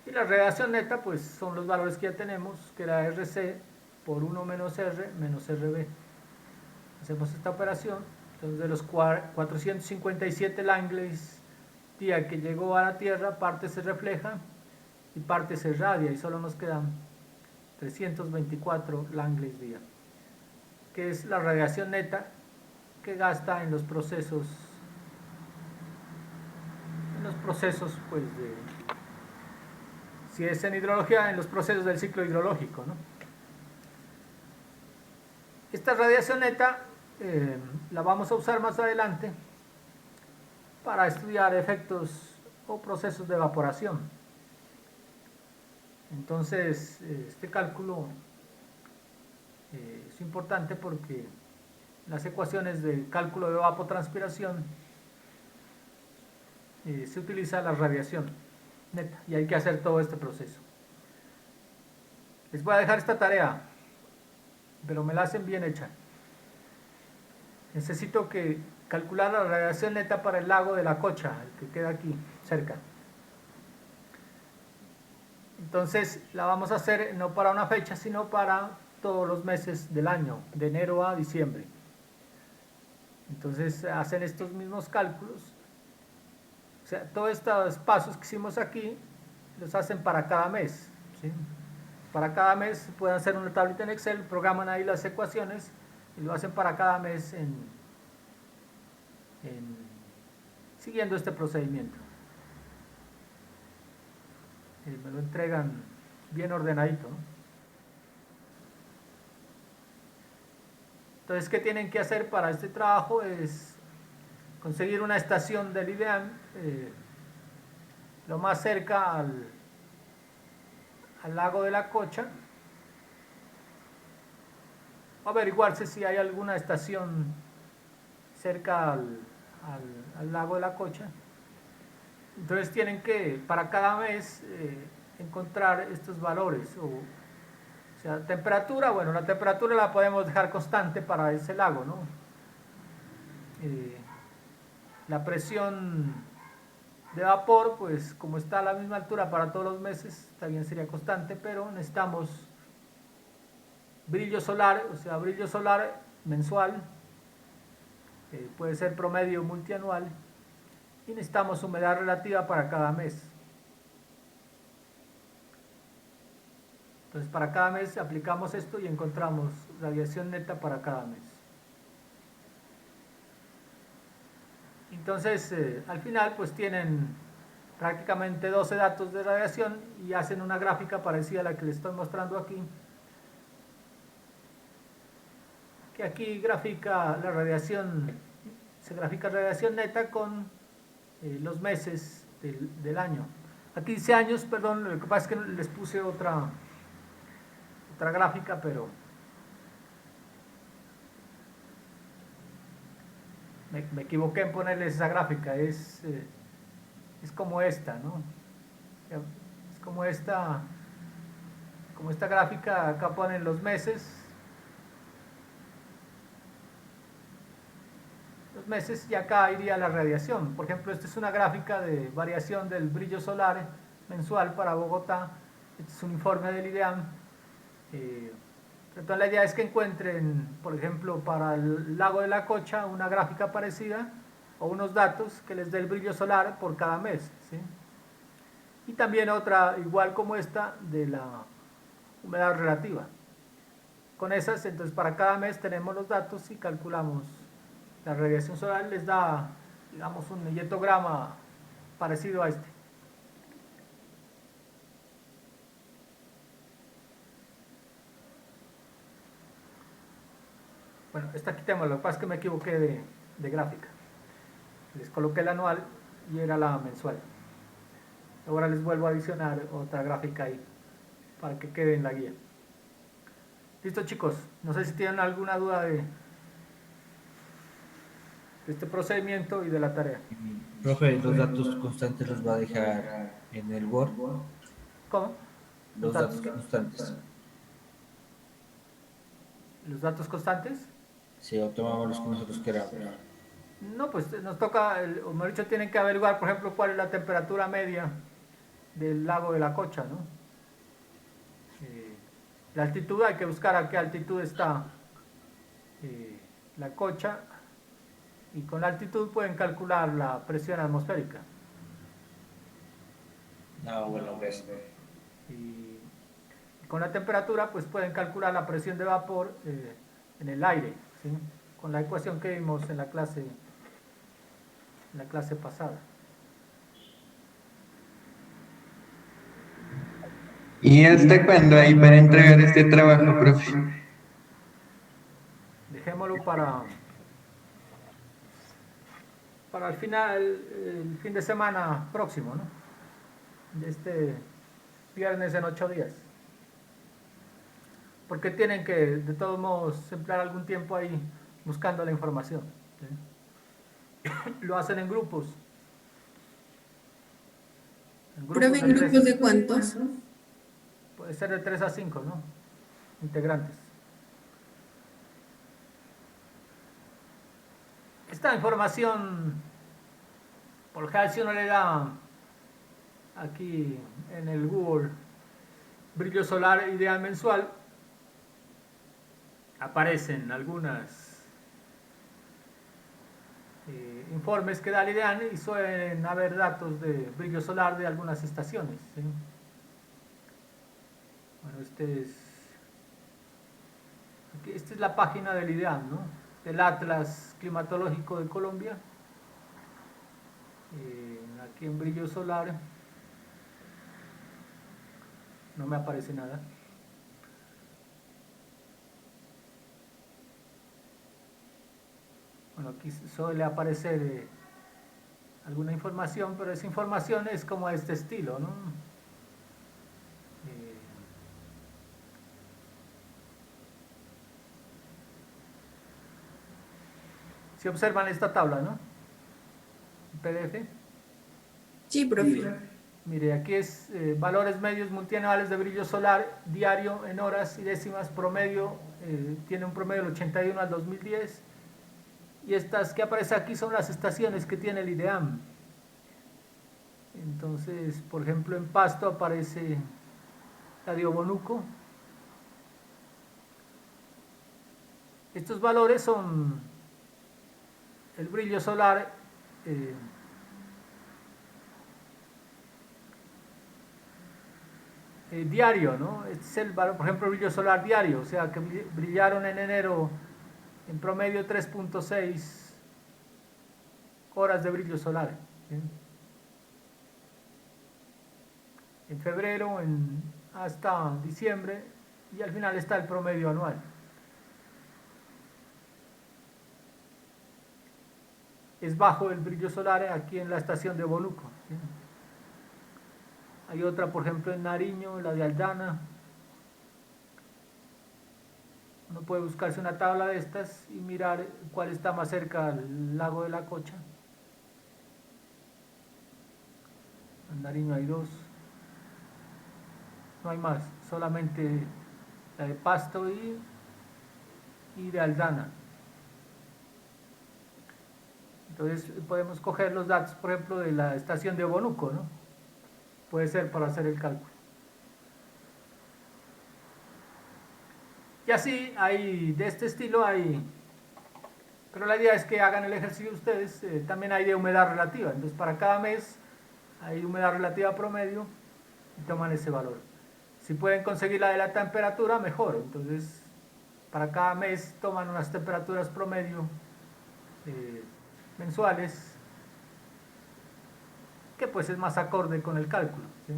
Y la radiación neta pues son los valores que ya tenemos, que era RC por 1 menos R menos RB. Hacemos esta operación, entonces de los 457 Langles día que llegó a la Tierra, parte se refleja y parte se irradia y solo nos quedan 324 Langles día, que es la radiación neta que gasta en los procesos pues de, si es en hidrología, en los procesos del ciclo hidrológico, ¿no? Esta radiación neta la vamos a usar más adelante para estudiar efectos o procesos de evaporación. Entonces, este cálculo es importante porque las ecuaciones de cálculo de evapotranspiración se utiliza la radiación neta y hay que hacer todo este proceso. Les voy a dejar esta tarea, pero me la hacen bien hecha. Necesito que calcular la radiación neta para el lago de la Cocha, el que queda aquí cerca. Entonces la vamos a hacer no para una fecha, sino para todos los meses del año, de enero a diciembre. Entonces hacen estos mismos cálculos. O sea, todos estos pasos que hicimos aquí los hacen para cada mes, ¿sí? Para cada mes pueden hacer una tablita en Excel, programan ahí las ecuaciones y lo hacen para cada mes siguiendo este procedimiento. Me lo entregan bien ordenadito, ¿no? Entonces, ¿qué tienen que hacer para este trabajo? Es conseguir una estación del IDEAM lo más cerca al lago de la Cocha, averiguarse si hay alguna estación cerca al lago de la Cocha. Entonces tienen que, para cada mes, encontrar estos valores. O sea, temperatura, bueno, la temperatura la podemos dejar constante para ese lago, ¿no? La presión de vapor, pues como está a la misma altura para todos los meses, también sería constante, pero necesitamos brillo solar, o sea, brillo solar mensual, puede ser promedio multianual, y necesitamos humedad relativa para cada mes. Entonces para cada mes aplicamos esto y encontramos radiación neta para cada mes. Entonces al final pues tienen prácticamente 12 datos de radiación y hacen una gráfica parecida a la que les estoy mostrando aquí, que aquí grafica la radiación, se grafica radiación neta con los meses del año. Aquí dice años, perdón, lo que pasa es que les puse otra gráfica, pero me equivoqué en ponerles esa gráfica, es como esta, ¿no? Es como esta gráfica, acá ponen los meses, y acá iría la radiación. Por ejemplo, esta es una gráfica de variación del brillo solar mensual para Bogotá. Este es un informe del IDEAM. Entonces la idea es que encuentren, por ejemplo, para el lago de la Cocha, una gráfica parecida o unos datos que les dé el brillo solar por cada mes, ¿sí? Y también otra igual como esta de la humedad relativa. Con esas, entonces para cada mes tenemos los datos y calculamos la radiación solar, les da, digamos, un yetograma parecido a este. Bueno, esta quitémosla, lo que pasa es que me equivoqué de gráfica. Les coloqué el anual y era la mensual. Ahora les vuelvo a adicionar otra gráfica ahí para que quede en la guía. Listo, chicos, no sé si tienen alguna duda de este procedimiento y de la tarea. Profe, los datos constantes los va a dejar en el Word. ¿Cómo? Los datos constantes. ¿Los datos constantes? Sí, o tomamos los que nosotros queramos. No, pues nos toca, o mejor dicho, tienen que averiguar, por ejemplo, cuál es la temperatura media del lago de la Cocha, ¿no? La altitud, hay que buscar a qué altitud está la Cocha, y con la altitud pueden calcular la presión atmosférica. No, bueno, ves. con la temperatura pues pueden calcular la presión de vapor en el aire, ¿sí? Con la ecuación que vimos en la clase pasada. ¿Y hasta cuándo hay para entregar este trabajo, profe? Dejémoslo para el final, el fin de semana próximo, ¿no? De este viernes en 8 días. Porque tienen que, de todos modos, emplear algún tiempo ahí buscando la información, ¿sí? Lo hacen en grupos. Profe, ¿en grupos de cuántos? Puede ser de 3 a 5, ¿no? Integrantes. Esta información, por lo general, si uno le da aquí en el Google brillo solar ideal mensual, aparecen algunas informes que da el IDEAN y suelen haber datos de brillo solar de algunas estaciones, ¿sí? Bueno, esta es la página del IDEAN, ¿no? Del Atlas Climatológico de Colombia. Aquí en brillo solar no me aparece nada. Bueno, aquí suele aparecer alguna información, pero esa información es como de este estilo, ¿no? Si observan esta tabla, ¿no? PDF. Sí, profe. Mire, aquí es valores medios multianuales de brillo solar diario en horas y décimas promedio. Tiene un promedio del 81 al 2010. Y estas que aparecen aquí son las estaciones que tiene el IDEAM. Entonces, por ejemplo, en Pasto aparece la de Obonuco. Estos valores son el brillo solar diario, ¿no? Este es el valor, por ejemplo, brillo solar diario, o sea, que brillaron en enero en promedio 3.6 horas de brillo solar, ¿sí? En febrero hasta diciembre, y al final está el promedio anual. Es bajo el brillo solar aquí en la estación de Obonuco, ¿sí? Hay otra, por ejemplo, en Nariño, la de Aldana. Uno puede buscarse una tabla de estas y mirar cuál está más cerca al lago de la Cocha. En Nariño hay 2. No hay más, solamente la de Pasto y de Aldana. Entonces podemos coger los datos, por ejemplo, de la estación de Obonuco, ¿no? Puede ser para hacer el cálculo. Y así, de este estilo hay, pero la idea es que hagan el ejercicio ustedes. También hay de humedad relativa, entonces para cada mes hay humedad relativa promedio y toman ese valor. Si pueden conseguir la de la temperatura, mejor. Entonces, para cada mes toman unas temperaturas promedio mensuales, que pues es más acorde con el cálculo, ¿sí?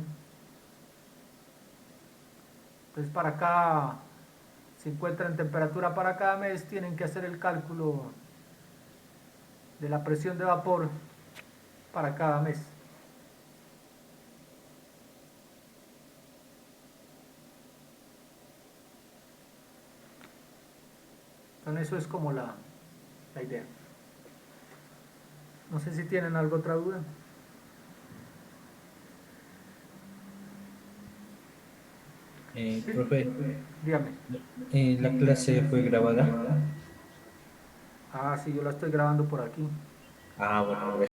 Entonces, para cada, si encuentran temperatura para cada mes, tienen que hacer el cálculo de la presión de vapor para cada mes. Entonces, eso es como la idea. No sé si tienen alguna otra duda. Profe, Dígame. ¿la clase fue grabada? Ah, sí, yo la estoy grabando por aquí. Ah, bueno,